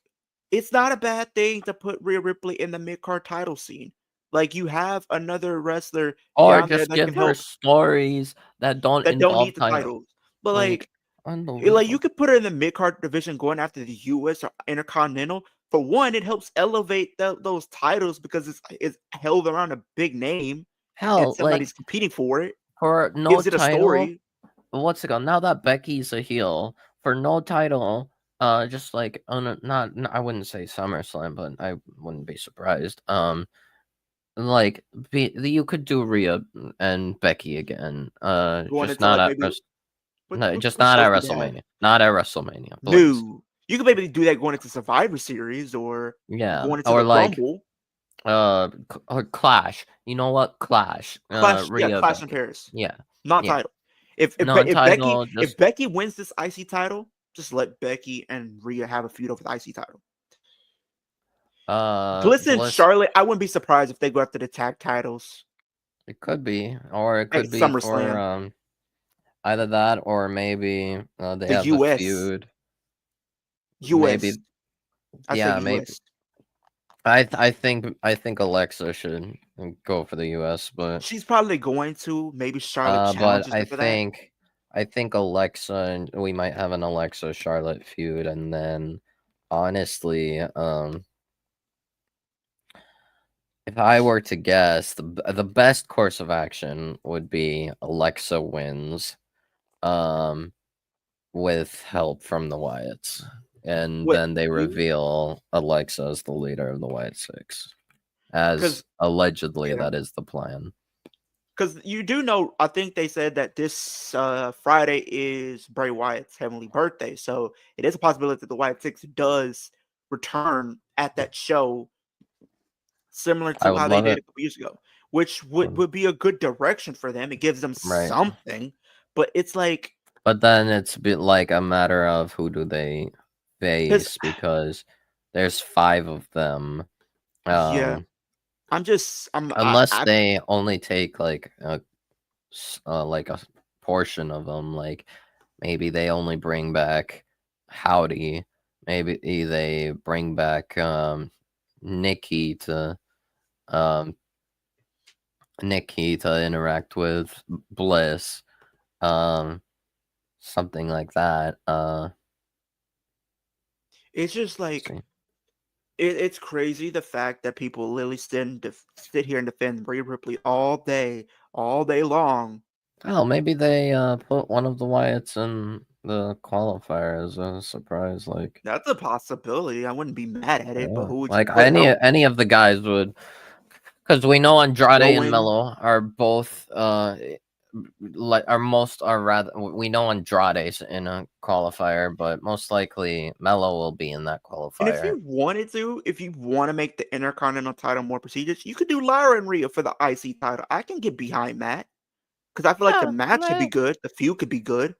it's not a bad thing to put Rhea Ripley in the mid-card title scene. Like, you have another wrestler Or down there just that give can her help stories that don't that don't involve need the titles. titles. But Like, like you unbelievable. could put her in the mid-card division going after the US or Intercontinental. For one, it helps elevate those titles because it's held around a big name and Hell, like somebody's competing for it. for no Gives it a title, story. what's it called? Now that Becky's a heel, for no title, just like not I wouldn't say SummerSlam, but I wouldn't be surprised. Like you could do Rhea and Becky again. Going Just into not like at maybe no, just what not at shows do they have? WrestleMania. Not at WrestleMania, please. New. You could maybe do that going into Survivor Series or Yeah, going into or the like Rumble. or Clash. You know what? Clash. Clash, yeah, Rhea Clash in Becky. Paris. Yeah, Not yeah. title. If Becky Non-title, if just Becky wins this IC title, just let Becky and Rhea have a feud over the IC title. Bliss and Bliss. Charlotte, I wouldn't be surprised if they go after the tag titles It could be, or it at could be for SummerSlam. either that, or maybe they The have the US. feud. US. Maybe, I say yeah, maybe. US. I think Alexa should go for the US, She's probably going to. Maybe Charlotte but challenges her for that. I think Alexa and we might have an Alexa Charlotte feud, and then honestly, if I were to guess, the best course of action would be Alexa wins, um, with help from the Wyatts, and What then they you? reveal Alexa as the leader of the Wyatt Six, as Because allegedly yeah, that is the plan. because you do know. I think they said that this Friday is Bray Wyatt's heavenly birthday, so it is a possibility that the Wyatt Six does return at that show, similar I to would how they love did it. a couple years ago, which Um, would be a good direction for them. It gives them Right. something, but it's like But then it's a bit like a matter of who do they because face, because there's 5 of them. yeah, Um, I unless they only take like a portion of them, like maybe they only bring back Howdy, maybe they bring back Nikki to um Nikki to interact with Bliss, um something like that. it's just like See. it's crazy the fact that people literally sit here and defend Rhea Ripley all day long. Oh, maybe they put one of the Wyatts in the qualifier as a surprise, like, That's a possibility. I wouldn't be mad at it, but yeah. who would you Like put out? any of the guys would, because we know Andrade and Rowan. Mello are both like are rather, we know Andrade's in a qualifier, but most likely Mello will be in that And if qualifier. you wanted to, if you want to make the Intercontinental title more prestigious, you could do Lyra and Rhea for the IC title. I can get behind that because I feel like the Yeah, match could be good, the feud could be good.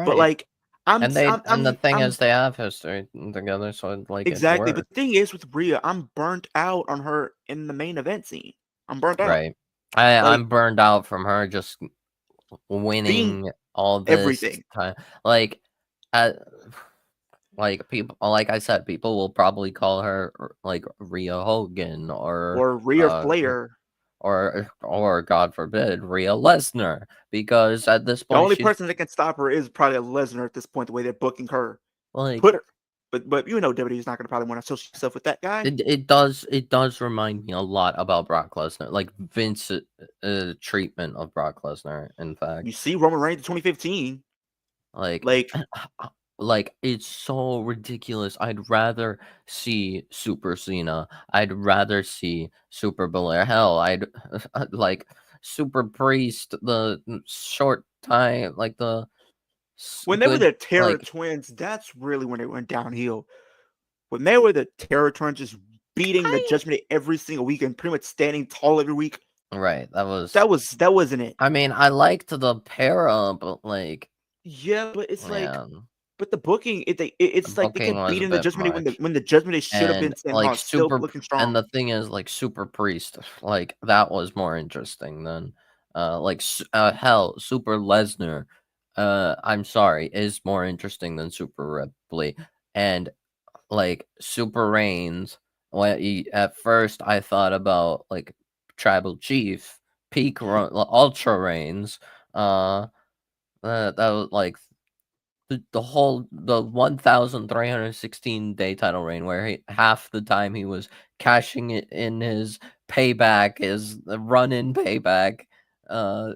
But right. like, I'm, And the thing I'm is, they have history together, so like it exactly. But works. the thing is with Rhea, I'm burnt out on her in the main event scene. I'm burnt out. Right. Like I'm burned out from her just being winning all this everything. time. Uh, like people, like I said, people will probably call her like Rhea Hogan, Or Rhea Flair. or God forbid Rhea Lesnar, because at this The point only she's person that can stop her is probably Lesnar at this point, the way they're booking her. like, Put her, but you know WWE's not going to probably want to associate herself with that guy. it does remind me a lot about Brock Lesnar, like Vince treatment of Brock Lesnar. In You fact, see Roman Reigns in 2015, like like like it's so ridiculous. I'd rather see Super Cena. I'd rather see Super Belair. Hell, I'd like Super Priest. The short time, like the when they were good, the Terror like, Twins, that's really when it went downhill. When they were the Terror Twins, just beating the I Judgment Day every single week and pretty much standing tall every week. right. That wasn't it. I mean, I liked the para, but like, Yeah, but it's like, yeah, but the booking, the it's like they booking kept was a beating the bit Judgment Day much. when the Judgment Day should have And been standing like tall, still super looking and strong. the thing is, like, Super Priest, like that was more interesting than hell, Super Lesnar, I'm sorry, is more interesting than Super Ripley. And like Super Reigns, at first I thought about like Tribal Chief, Ultra Reigns, uh that was like the 1,316 day title reign, where half the time he was cashing it in his payback, his run in payback, uh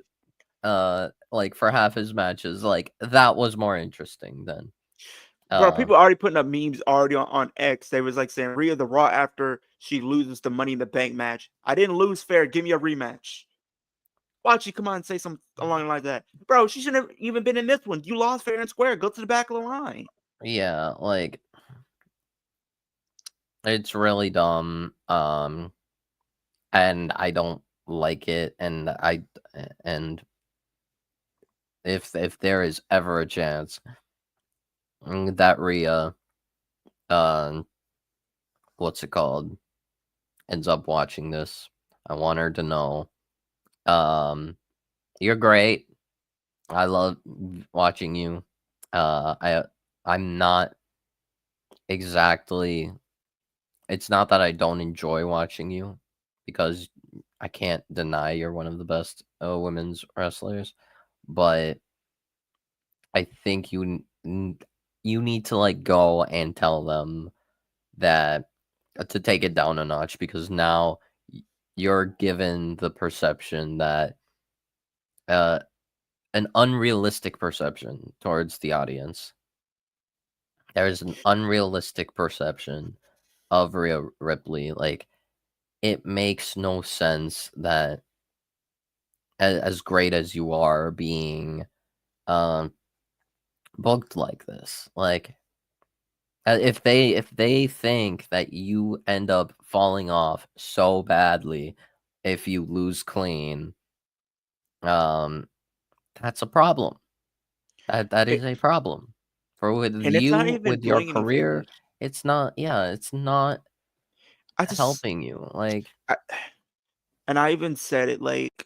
like for half his matches, like that was more interesting than Bro, uh people already putting up memes already on X. They was like saying Rhea the Raw after she loses the Money in the Bank match. I didn't lose fair. Give me a rematch. Why'd she come on and say something along the lines of that? Bro, she shouldn't have even been in this one. You lost fair and square. Go to the back of the line. yeah, like it's really dumb, and I don't like it, and if there is ever a chance that Rhea, um what's it called, ends up watching this, I want her to know, um, you're great. I love watching you. I'm not exactly it's not that I don't enjoy watching you, because I can't deny you're one of the best women's wrestlers, but I think you need to like go and tell them that to take it down a notch, because now you're given the perception that uh an unrealistic perception towards the audience. There is an unrealistic perception of Rhea Ripley. Like, it makes no sense that as great as you are being um booked like this. Like, if they think that you end up falling off so badly if you lose clean, um that's a problem. That is It, a problem. For with and it's not you, even with your doing anything. career, it's not, yeah, it's not I just, helping you. Like, I, and I even said it like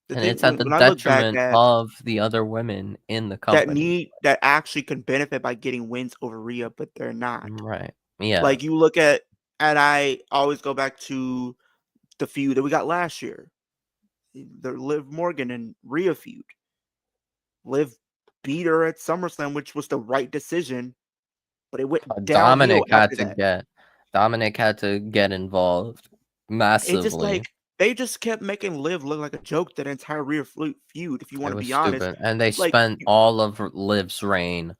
the and thing it's at the when I look back detriment at of the other women in the that company. that actually can benefit by getting wins over Rhea, but they're not. Right. Yeah. Like you look at, and I always go back to the feud that we got last year, the Liv Morgan and Rhea feud. Liv beat her at SummerSlam, which was the right decision, but it went downhill Dominic had after to that. get Dominic had to get involved It just massively. like they just kept making Liv look like a joke that entire Rhea feud. If you want It to was be honest, stupid, and they like spent all of Liv's reign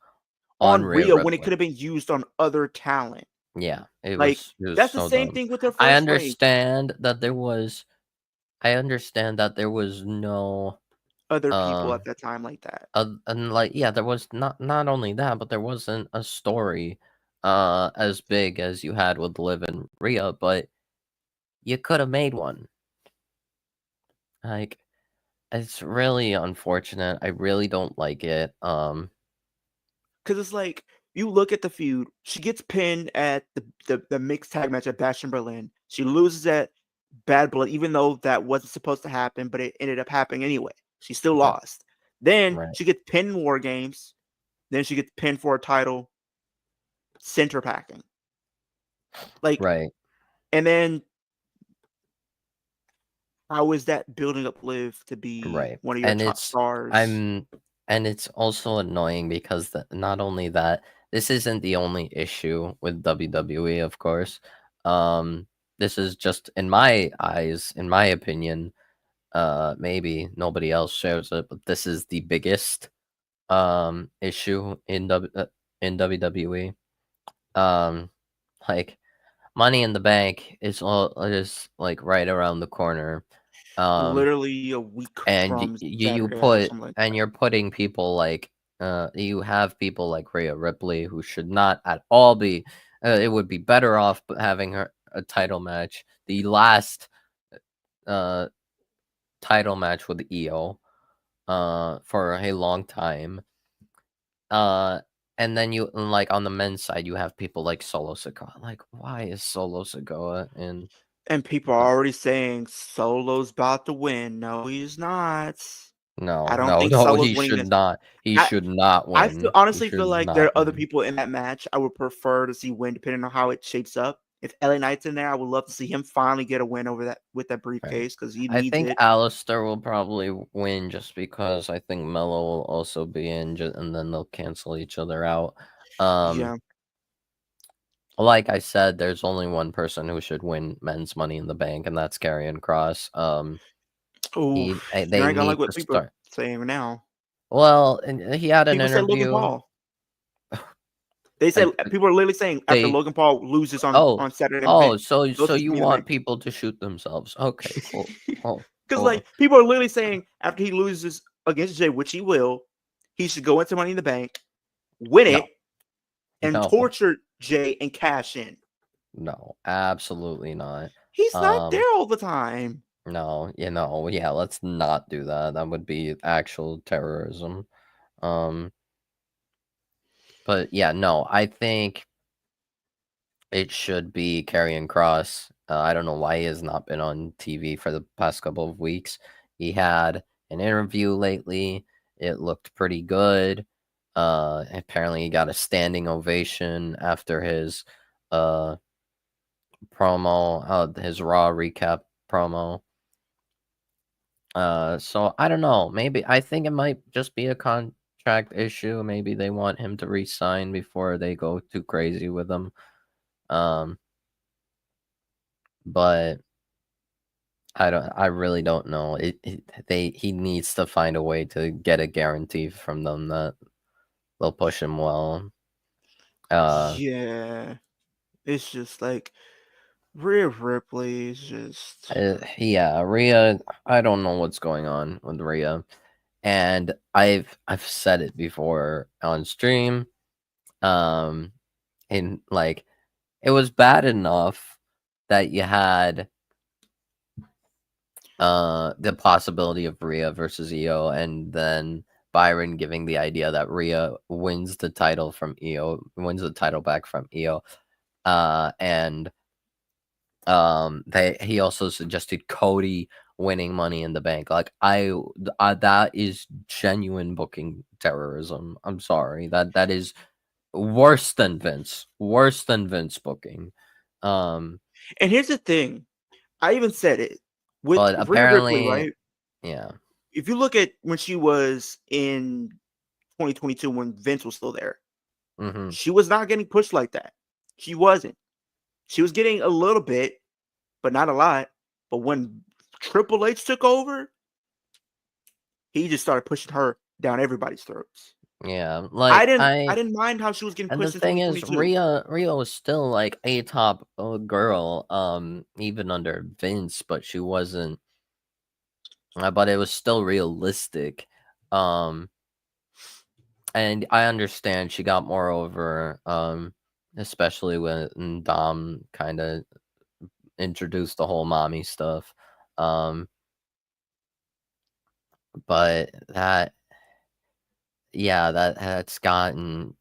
on on Rhea Rhea when it Ripley. could have been used on other talent. Yeah, it Like was that's the so same dumb. thing with her I first reign. understand that there was I understand that there was no Other people um at that time like that. and like, yeah, there was not only that, but there wasn't a story as big as you had with Liv and Rhea, but you could have made one. Like, it's really unfortunate. I really don't like it. Because it's like you look at the feud. She gets pinned at the mixed tag match at Bash in Berlin. She loses at Bad Blood, even though that wasn't supposed to happen, but it ended up happening anyway. She still Yeah, lost. Then right, she gets pinned in War Games. Then she gets pinned for a title, center packing. Like, right, and then how is that building up Liv to be right. one of your And top it's stars? I'm and it's also annoying because not only that, this isn't the only issue with WWE, of course. Um, this is just, in my eyes, in my opinion, maybe nobody else shares it, but this is the biggest issue in WWE. Um, like, Money in the Bank is like right around the corner. Um, Literally a week and from Saturday or something like that. you're putting people like you have people like Rhea Ripley, who should not at all be it would be better off having her a title match, the last uh title match with EO for a long time. Uh and then like, on the men's side, you have people like Solo Sikoa. Like, why is Solo Sikoa in And people are uh, already saying Solo's about to win. No, he's not. I no, don't no, think no, Solo's he winning should this. not. He I should not I feel win. He honestly feel should like there not are other win. people in that match I would prefer to see win depending on how it shapes up. If LA Knight's in there, I would love to see him finally get a win over that with that Right. briefcase because he I needs think it. Alistair will probably win, just because I think Mello will also be in, and then they'll cancel each other out. Um, Yeah. like I said, there's only one person who should win men's Money in the Bank, and that's Karrion Kross. Oh, you They ain't gonna need like what to people are start. saying now. Well, and he had an People say Logan interview. Paul. They I said people are literally saying after they Logan Paul loses oh on Saturday oh event, so goes to you Money in the want Bank. people to shoot themselves? Okay, cool. Oh, Because oh like people are literally saying after he loses against Jay, which he will, he should go into Money in the Bank, win no, it, and no, torture Jay and cash in. no, absolutely not. He's not Um. there all the time. No, yeah, let's not do that. That would be actual terrorism. Um, but yeah, no, I think it should be Karrion Cross. I don't know why he has not been on TV for the past couple of weeks. He had an interview lately. It looked pretty good. Apparently he got a standing ovation after his uh promo, his Raw recap promo. So I don't know. Maybe I think it might just be a contract issue. Maybe they want him to re-sign before they go too crazy with him. Um, but I really don't know. He needs to find a way to get a guarantee from them that they'll push him well. Yeah, it's just like Rhea Ripley is just. Yeah, Rhea. I don't know what's going on with Rhea, and I've said it before on stream. Um, in like it was bad enough that you had the possibility of Rhea versus Io, and then Byron giving the idea that Rhea wins the title from Io, wins the title back from Io. And he also suggested Cody winning Money in the Bank. Like that is genuine booking terrorism. I'm sorry. That is worse than Vince. Worse than Vince booking. And here's the thing, I even said it with But Rhea Ripley, apparently, right? yeah. If you look at when she was in 2022 when Vince was still there, Mm-hmm. she was not getting pushed like that. She wasn't. She was getting a little bit, but not a lot. But when Triple H took over, he just started pushing her down everybody's throats. Yeah, I didn't mind how she was getting and the pushed in thing is, 2022. Rhea was still like a top girl, even under Vince, but she wasn't. But it was still realistic, um, and I understand she got more over, especially when Dom kind of introduced the whole mommy stuff, um, but yeah, that's gotten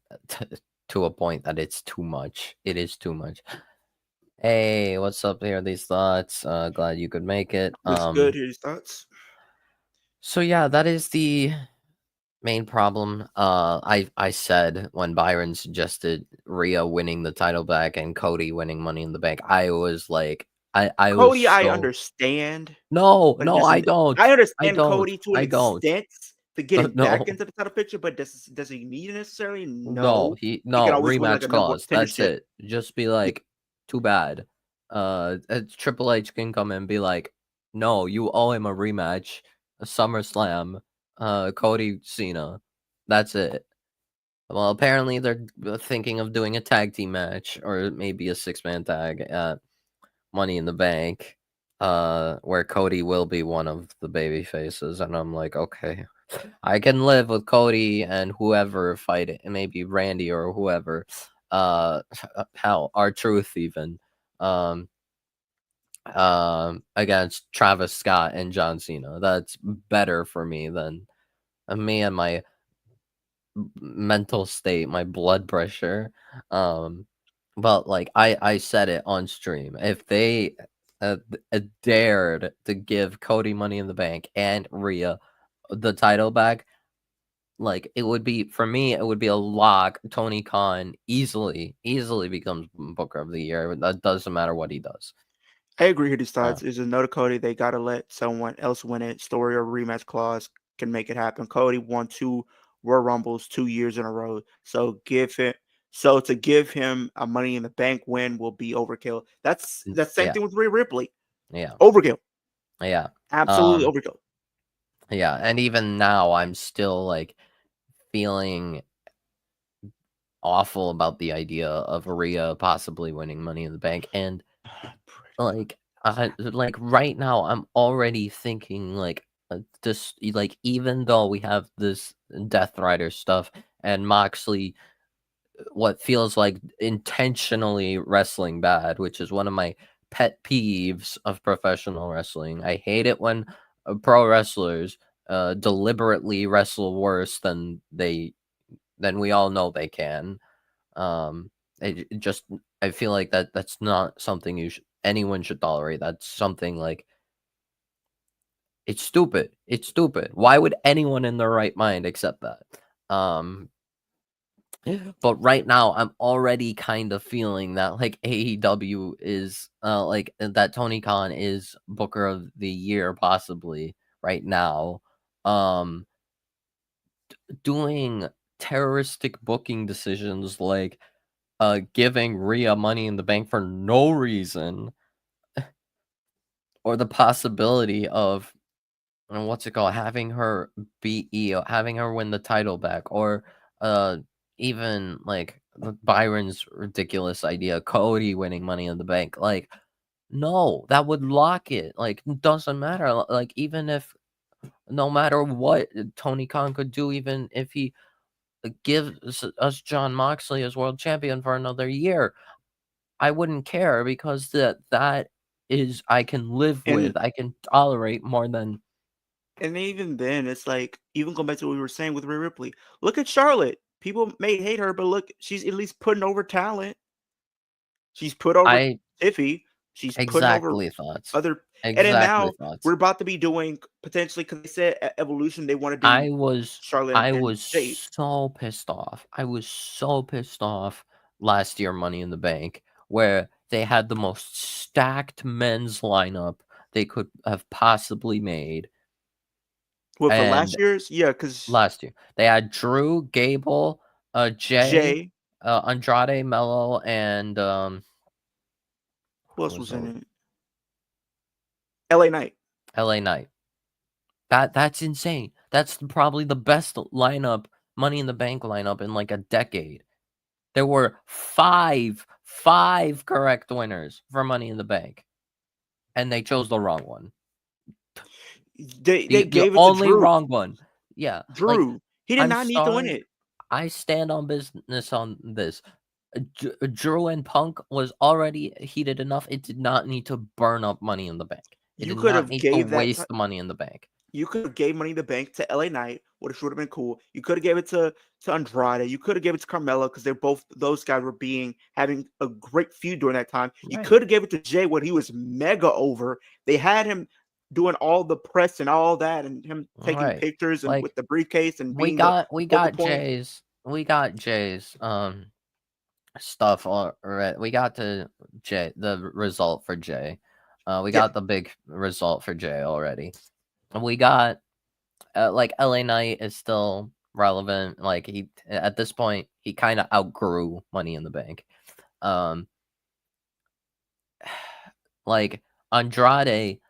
to a point that it's too much. It is too much. Hey, what's up here? These thoughts. Glad you could make it. What's good? Here's thoughts. So yeah, that is the main problem. I said when Byron suggested Rhea winning the title back and Cody winning Money in the Bank, I was like, I was Cody, I so understand, no, but it no, I doesn't. don't, I I understand don't, Cody to an I don't. extent to get him back No, into the title picture, but does he need it necessarily? no, No. He can no always win like rematch a number one clause. That's contendership. it. Just be like, too bad. Triple H can come and be like, no, you owe him a rematch, a SummerSlam, Cody Cena. That's it. Well, apparently they're thinking of doing a tag team match or maybe a 6-man tag at Money in the Bank, where Cody will be one of the baby faces, and I'm like, okay, I can live with Cody and whoever fighting, maybe Randy or whoever, hell, R-Truth even, um, against Travis Scott and John Cena. That's better for me than me and my mental state, my blood pressure. Um, but like I said it on stream, if they dared to give Cody Money in the Bank and Rhea the title back, like it would be for me, it would be a lock. Tony Khan easily becomes Booker of the Year. That doesn't matter what he does. I agree with his Uh, thoughts. Is a note Cody. They gotta let someone else win it. Story or rematch clause can make it happen. Cody won 2 Royal Rumbles 2 years in a row. So to give him a Money in the Bank win will be overkill. That's the same yeah, thing with Rhea Ripley. yeah, Overkill. yeah, Absolutely overkill. yeah. And even now, I'm still like feeling awful about the idea of Rhea possibly winning Money in the Bank, and like right now, I'm already thinking like this, like even though we have this Death Rider stuff and Moxley, what feels like intentionally wrestling bad, which is one of my pet peeves of professional wrestling. I hate it when pro wrestlers deliberately wrestle worse than we all know they can. Um, it just I feel like that's not something anyone should tolerate. That's something like it's stupid. It's stupid. Why would anyone in their right mind accept that? Um, But right now, I'm already kind of feeling that like AEW is like that Tony Khan is Booker of the Year possibly right now. Um Doing terroristic booking decisions like giving Rhea Money in the Bank for no reason, or the possibility of what's it called, having her beat Io, having her win the title back, or uh even like Byron's ridiculous idea, Cody winning Money in the Bank. Like, no, that would lock it. Like, it doesn't matter. Like, even if no matter what Tony Khan could do, even if he gives us John Moxley as world champion for another year, I wouldn't care, because that is I can live And with, I can tolerate more than and even then, it's like even going back to what we were saying with Rhea Ripley. Look at Charlotte. People may hate her, but look, she's at least putting over talent. She's put over I Tiffy. She's putting over exactly thoughts. other, and then Exactly now thoughts. we're about to be doing potentially because they said Evolution they want to do I was Charlotte I and was Jade. so pissed off. I was so pissed off last year Money in the Bank, where they had the most stacked men's lineup they could have possibly made. Well, for And last year's, yeah, because last year they had Drew, Gable, Jay, Jay, Andrade, Mello, and who who else was was the in it? LA Knight. LA Knight. That's insane. That's probably the best lineup, Money in the Bank lineup in like a decade. There were five correct winners for Money in the Bank, and they chose the wrong one. They The gave it to only Drew. wrong one. Yeah, like, Drew. He did I'm not need to win sorry. it. I stand on business on this. Drew and Punk was already heated enough. It did not need to burn up Money in the Bank. It You did could not have need to gave that. waste the Money in the Bank. You could have gave Money in the Bank to LA Knight, which would have been cool. You could have gave it to Andrade. You could have gave it to Carmelo because they're both those guys were having a great feud during that time. You Right. could have gave it to Jay when he was mega over. They had him doing all the press and all that, and him taking Right. pictures and with Like, the briefcase and we being the got we focal got point. Jay's we got Jay's stuff already. We got the result for Jay. We Yeah, got the big result for Jay already. We got like LA Knight is still relevant. Like, he at this point he kind of outgrew Money in the Bank. Um like Andrade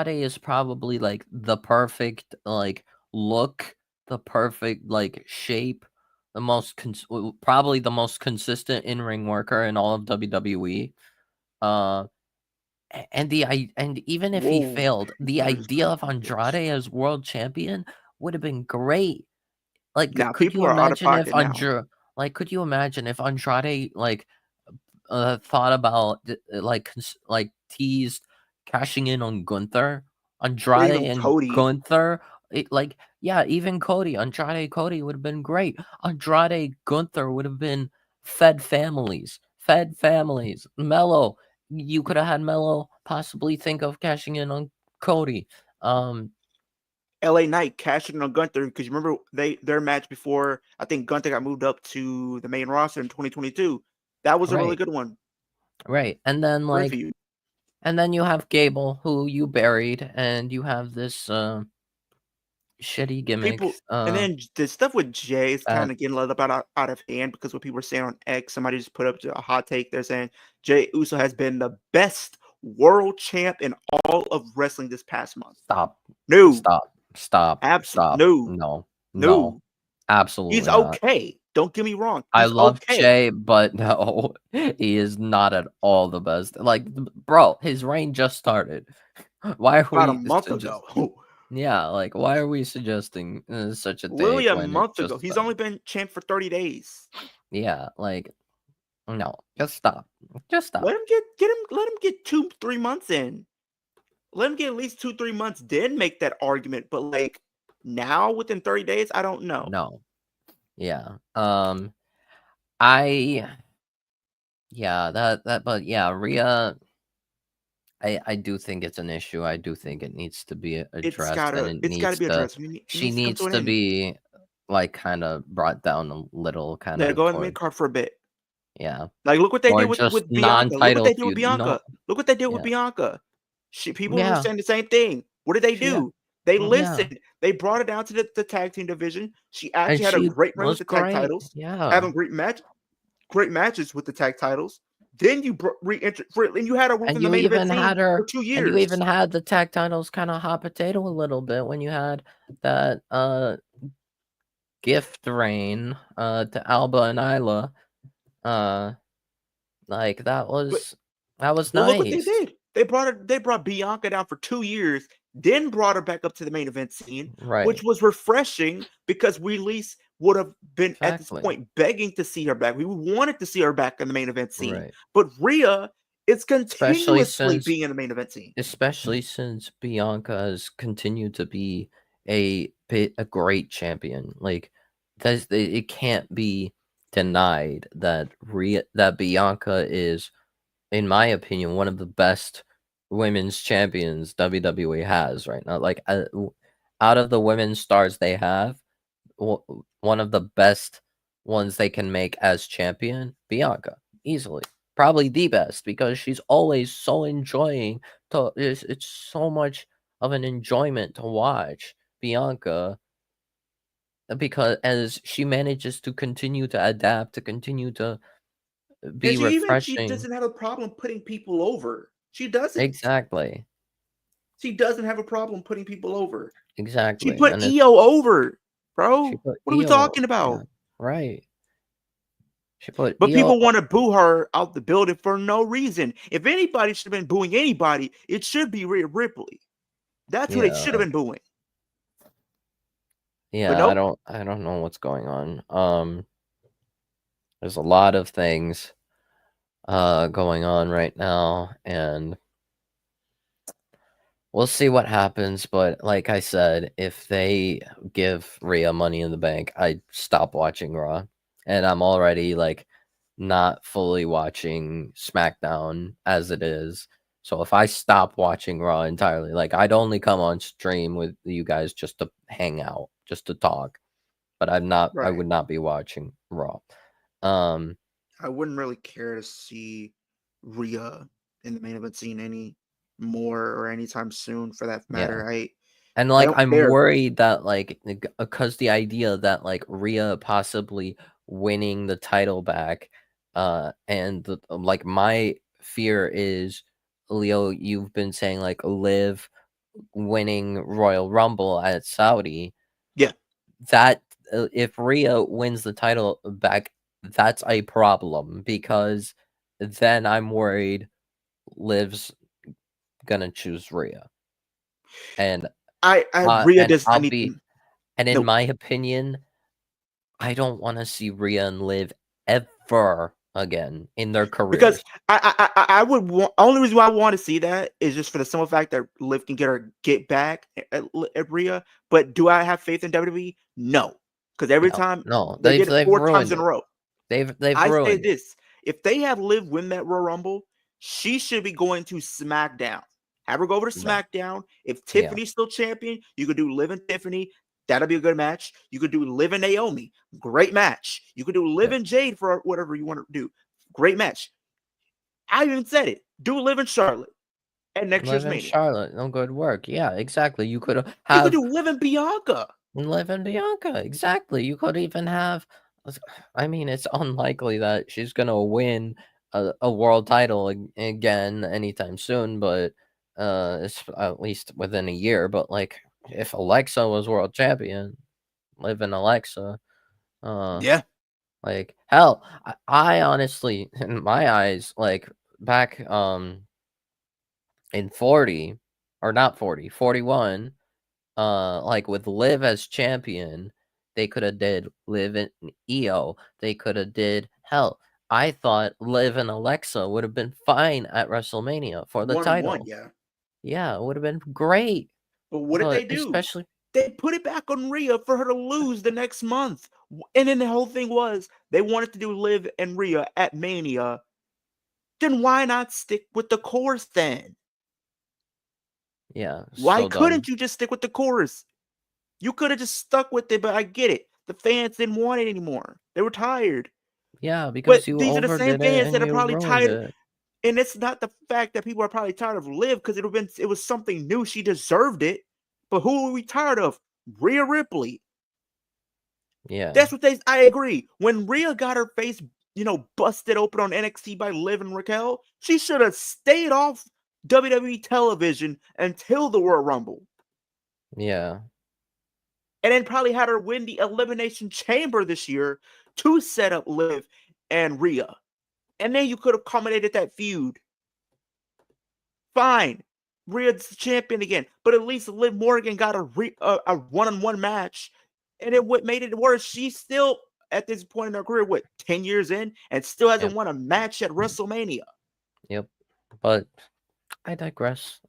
is probably like the perfect like look, the perfect like shape, probably the most consistent in-ring worker in all of WWE. Uh and even if he whoa, failed, the that is idea kind of of Andrade ridiculous. as world champion would have been great. Like, Now could people you are out of imagine if pocket now. could you imagine if Andrade like thought about like teased cashing in on Gunther, Or Andrade even and Cody. Gunther. Like, yeah, even Cody would have been great. Andrade Gunther would have been fed families. Mello, you could have had Mello possibly think of cashing in on Cody. Um, LA Knight cashing in on Gunther because you remember their match before I think Gunther got moved up to the main roster in 2022. That was a really right, good one. right, and then Great for like, you. and then you have Gable, who you buried, and you have this shitty People gimmick. and then the stuff with Jay is That kind of getting let up out of hand because what people are saying on X, somebody just put up a hot take. They're saying Jay Uso has been the best world champ in all of wrestling this past month. stop, No, stop, stop, absolutely stop. no, No, no, no. He's absolutely not. okay. Don't get me wrong. I He's love okay. Jay, but no, he is not at all the best. Like, bro, his reign just started. Why are About a we month suggest? ago. Yeah, like, why are we suggesting such a Literally take a when it month ago. just He's started? only been champ for 30 days. Yeah, like, no, just stop, just stop. Let him get 2-3 months in. Let him get at least 2-3 months, then make that argument. But like now within 30 days, I don't know. No, yeah, I yeah, but yeah, Rhea, I do think it's an issue. I do think it needs to be addressed, and It's gotta be addressed. It she needs to come to needs an to end. be. like kind of brought down a little kind Let it of go in the mid toward card for a bit. yeah. Like, look what they did Or with just Bianca. Look what non-title they did with feud. No, Bianca. Look what they did with yeah. Bianca. People were Yeah. saying the same thing. What did they Yeah. do? They Yeah. listened. They brought it down to the tag team division. She And actually had a she great run with was the tag great. titles, Yeah. having great matches with the tag titles. Then you and you had her And within the you main event even scene had her for 2 and you years. even had the tag titles kind of hot potato a little bit when you had that gift reign to Alba and Isla. Uh like that But was look what they nice. did. They brought Bianca down for 2 years, then brought her back up to the main event scene, which Right. was refreshing because we at least would have been at this Exactly. point begging to see her back. We wanted to see her back in the main event scene. Right. But Rhea is Especially continuously since being in the main event scene. Bianca has continued to be a great champion. Like it can't be denied that Bianca is, in my opinion, one of the best women's champions WWE has right now. Like out of the women's stars they have, one of the best ones they can make as champion, Bianca, easily. Probably the best because she's always so enjoying to it's so much of an enjoyment to watch Bianca because as she manages to continue to adapt, to continue to And be she refreshing. doesn't have a problem putting people over. She doesn't. Exactly. She doesn't have a problem putting people over. She Exactly. put And EO over, she bro. put What are we EO, talking yeah, about? right. She put But EO, people want to boo her out the building for no reason. If anybody should have been booing anybody, it should be Rhea Ripley. That's who they yeah, should have been booing. But yeah, nope. I don't know what's going on. There's a lot of things going on right now, and we'll see what happens. But like I said, if they give Rhea Money in the Bank, I stop watching Raw, and I'm already like not fully watching SmackDown as it is. So if I stop watching Raw entirely, like I'd only come on stream with you guys just to hang out, just to talk, but I Right. would not be watching Raw. Um I wouldn't really care to see Rhea in the main event scene any more or anytime soon for that yeah. matter. And I like don't I'm care. worried that like cuz the idea that like Rhea possibly winning the title back and like my fear is, Leo, you've been saying like Liv winning Royal Rumble at Saudi, Yeah. that if Rhea wins the title back, that's a problem because then I'm worried Liv's gonna choose Rhea. And Rhea and does I I'll need be and in no my opinion, I don't want to see Rhea and Liv ever again in their because careers. I would want only reason why I want to see that is just for the simple fact that Liv can get back at Rhea. But do I have faith in WWE? No, because every No, time no, they did it they've 4 times ruined in a it. row. They've I say ruined it. this: if they have Liv win that Royal Rumble, she should be going to SmackDown. Have her go over to Yeah, SmackDown. If yeah, Tiffany's still champion, you could do Liv and Tiffany. That'll be a good match. You could do Liv and Naomi. Great match. You could do Liv yeah. and Jade for whatever you want to do. Great match. I even said it. Do Liv in Charlotte at next Liv year's and Mania. Charlotte, no good work. Yeah, exactly. You could You could have do Liv and Bianca. Liv and Bianca. Exactly. You could even have. I mean, it's unlikely that she's gonna win a world title again anytime soon, but it's at least within a year. But like, if Alexa was world champion, Liv and Alexa, uh, Yeah. like hell, I honestly, in my eyes, like back in 40 or not 40, 41, like with Liv as champion, they could have did Liv and EO. They could have did hell. I thought Liv and Alexa would have been fine at WrestleMania for the 1-on-1, title. yeah. Yeah, it would have been great. But what did But they do? especially They put it back on Rhea for her to lose the next month. And then the whole thing was they wanted to do Liv and Rhea at Mania. Then why not stick with the course then? yeah, Why so couldn't dumb. you just stick with the course? You could have just stuck with it, but I get it. The fans didn't want it anymore. They were tired. Yeah, But because you these are the same overdid it fans and that are you probably ruined tired. it. And it's not the fact that people are probably tired of Liv, because it was something new. She deserved it. But who are we tired of? Rhea Ripley. Yeah. That's what I agree. When Rhea got her face, busted open on NXT by Liv and Raquel, she should have stayed off WWE television until the Royal Rumble. Yeah. And then probably had her win the Elimination Chamber this year to set up Liv and Rhea. And then you could have culminated that feud. Fine. Rhea's the champion again. But at least Liv Morgan got a one-on-one match. And what made it worse, she's still, at this point in her career, 10 years in, and still hasn't won a match at WrestleMania. Yep. But I digress.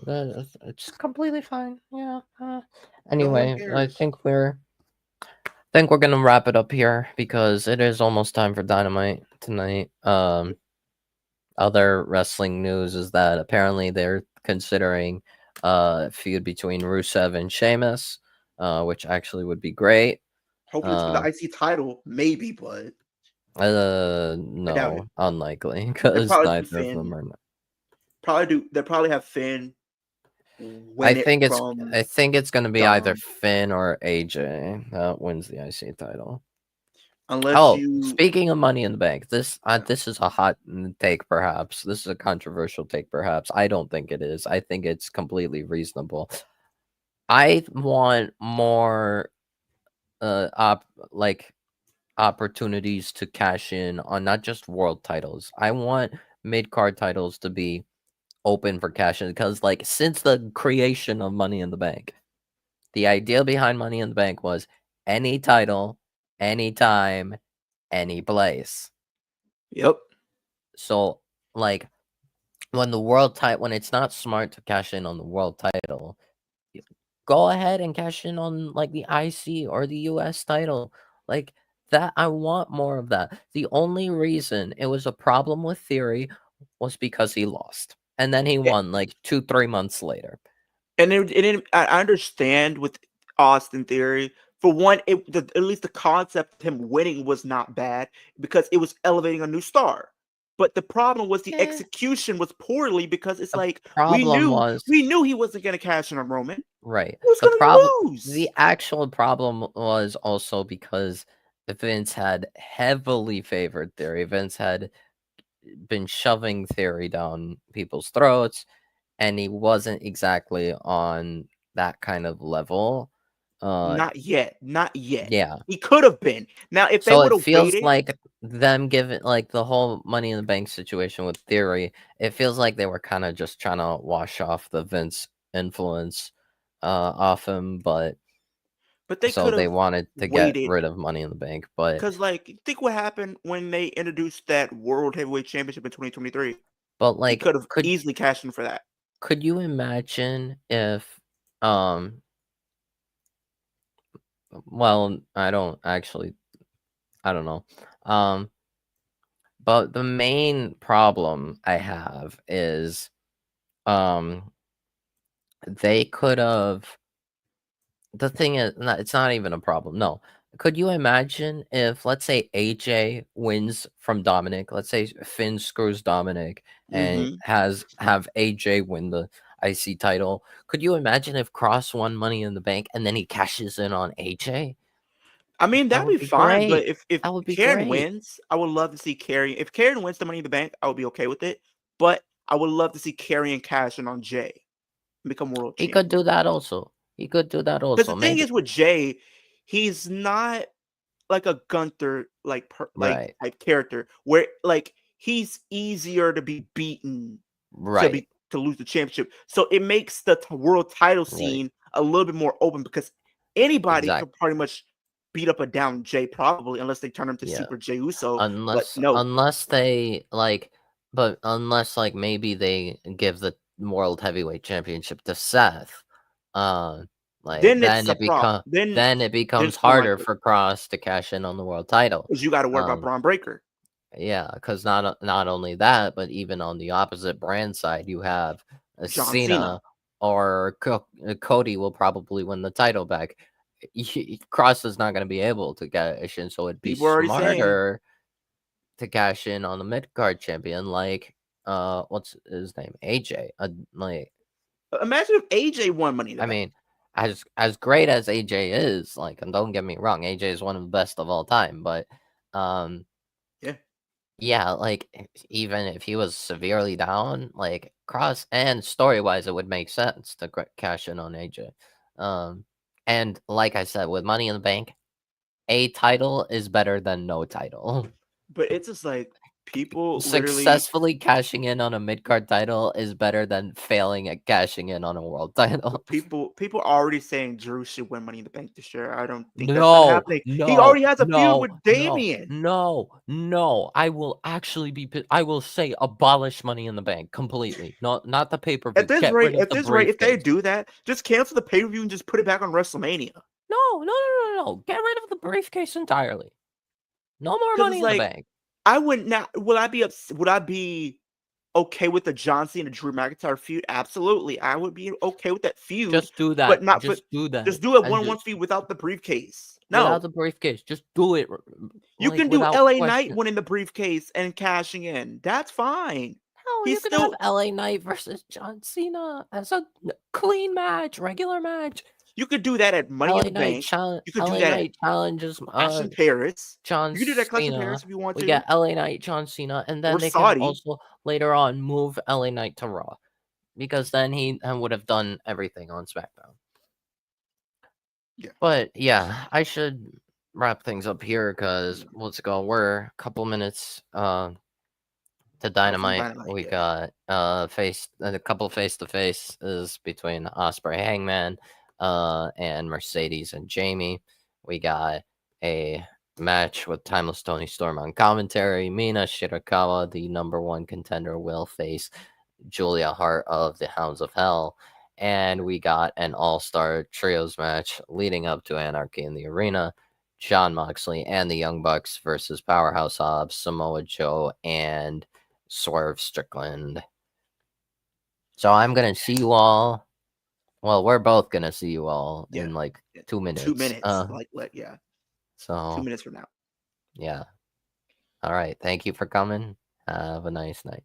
It's completely fine. Yeah. Anyway, I think we're gonna wrap it up here because it is almost time for Dynamite tonight. Other wrestling news is that apparently they're considering a feud between Rusev and Sheamus, which actually would be great. Hopefully it's for the IC title, maybe, but no, unlikely because neither of them are. They probably have Finn. I think it's going to be either Finn or AJ that wins the IC title. Speaking of Money in the Bank, this is a hot take, perhaps. This is a controversial take, perhaps. I don't think it is. I think it's completely reasonable. I want more, opportunities to cash in on not just world titles. I want mid-card titles to be open for cash in because, since the creation of Money in the Bank, the idea behind Money in the Bank was any title, anytime, any place. Yep. So, when it's not smart to cash in on the world title, go ahead and cash in on the IC or the US title. That, I want more of that. The only reason it was a problem with Theory was because he lost. And then he won 2-3 months later. And I understand with Austin Theory. For one, at least the concept of him winning was not bad because it was elevating a new star. But the problem was the execution was poorly because it's we knew he wasn't going to cash in on Roman. Right. He was going to lose. The actual problem was also because Vince had heavily favored Theory. Vince had been shoving Theory down people's throats, and he wasn't exactly on that kind of level. Not yet. Yeah. He could have been. Now, if they would have feels like them giving the whole Money in the Bank situation with Theory, it feels like they were kind of just trying to wash off the Vince influence off him, but they wanted to get rid of Money in the Bank. But because think what happened when they introduced that World Heavyweight Championship in 2023. But he could have easily cashed in for that. Could you imagine if well, I don't know. But the main problem I have is they could have, the thing is, it's not even a problem. No. Could you imagine if, let's say, AJ wins from Dominic, let's say Finn screws Dominic and have AJ win the IC title? Could you imagine if Cross won Money in the Bank and then he cashes in on AJ? I mean, that would be fine. But if that would be Karen wins, I would love to see Carrie. If Karen wins the Money in the Bank, I would be okay with it. But I would love to see Carrie and cash in on Jay and become world champion. He could do that also. Because the thing is with Jay, he's not like a Gunther type character where he's easier to be beaten to lose the championship. So it makes the world title scene a little bit more open because anybody could pretty much beat up a down Jay probably unless they turn him to Super Jey Uso. Unless they unless maybe they give the World Heavyweight Championship to Seth. Then it becomes harder for Cross to cash in on the world title because you got to worry about Braun Breaker. Yeah, because not only that, but even on the opposite brand side, you have Cena or Cody will probably win the title back. Cross is not going to be able to cash in, so it'd be People are already saying. smarter to cash in on the mid card champion, like what's his name, AJ. Like, Imagine if AJ won Money in the I Bank. mean, as great as AJ is, like, and don't get me wrong, AJ is one of the best of all time, but um, Yeah. yeah, like even if he was severely down, like Cross and story wise, it would make sense to cash in on AJ. And like I said, with Money in the Bank, a title is better than no title. But it's just like people literally. Successfully cashing in on a mid card title is better than failing at cashing in on a world title. People are already saying Drew should win Money in the Bank this year. I don't think that's not No, happening. He no, already has a feud no, with no, Damian. no. I will actually be. I will say abolish Money in the Bank completely. Not the pay per view. At this Get rate, rid of the if they briefcase. do that, just cancel the pay per view and just put it back on WrestleMania. No. Get rid of the briefcase entirely. No more Because Money it's in the like, Bank. I wouldn't now. Would I be okay with the John Cena Drew McIntyre feud? Absolutely, I would be okay with that feud. Just do that. But not Just do that. just do a And 1-1 feud without the briefcase. without No, the briefcase. Just do it. you Like can do without LA Knight question. winning the briefcase and cashing in. That's fine. Hell, you He's could have still. LA Knight versus John Cena as a clean match, regular match. You could do that at Money in LA the Knight Bank. challenge. You could do LA that at Knight challenges Clash in Paris. John You could do that Clash in Cena. Paris if you want We to, get LA Knight, John Cena, and then or they can Saudi. also later on move LA Knight to Raw, because then he would have done everything on SmackDown. Yeah. But yeah, I should wrap things up here because let's go. We're a couple minutes to Dynamite. We got a couple face to faces between Osprey Hangman and Mercedes and Jamie. We got a match with Timeless Tony Storm on commentary. Mina Shirakawa, the #1 contender, will face Julia Hart of the Hounds of Hell. And we got an all-star trios match leading up to Anarchy in the Arena. Jon Moxley and the Young Bucks versus Powerhouse Hobbs, Samoa Joe, and Swerve Strickland. So I'm going to see you all. Well, we're both going to see you all in like 2 minutes. 2 minutes. Yeah. So 2 minutes from now. Yeah. All right. Thank you for coming. Have a nice night.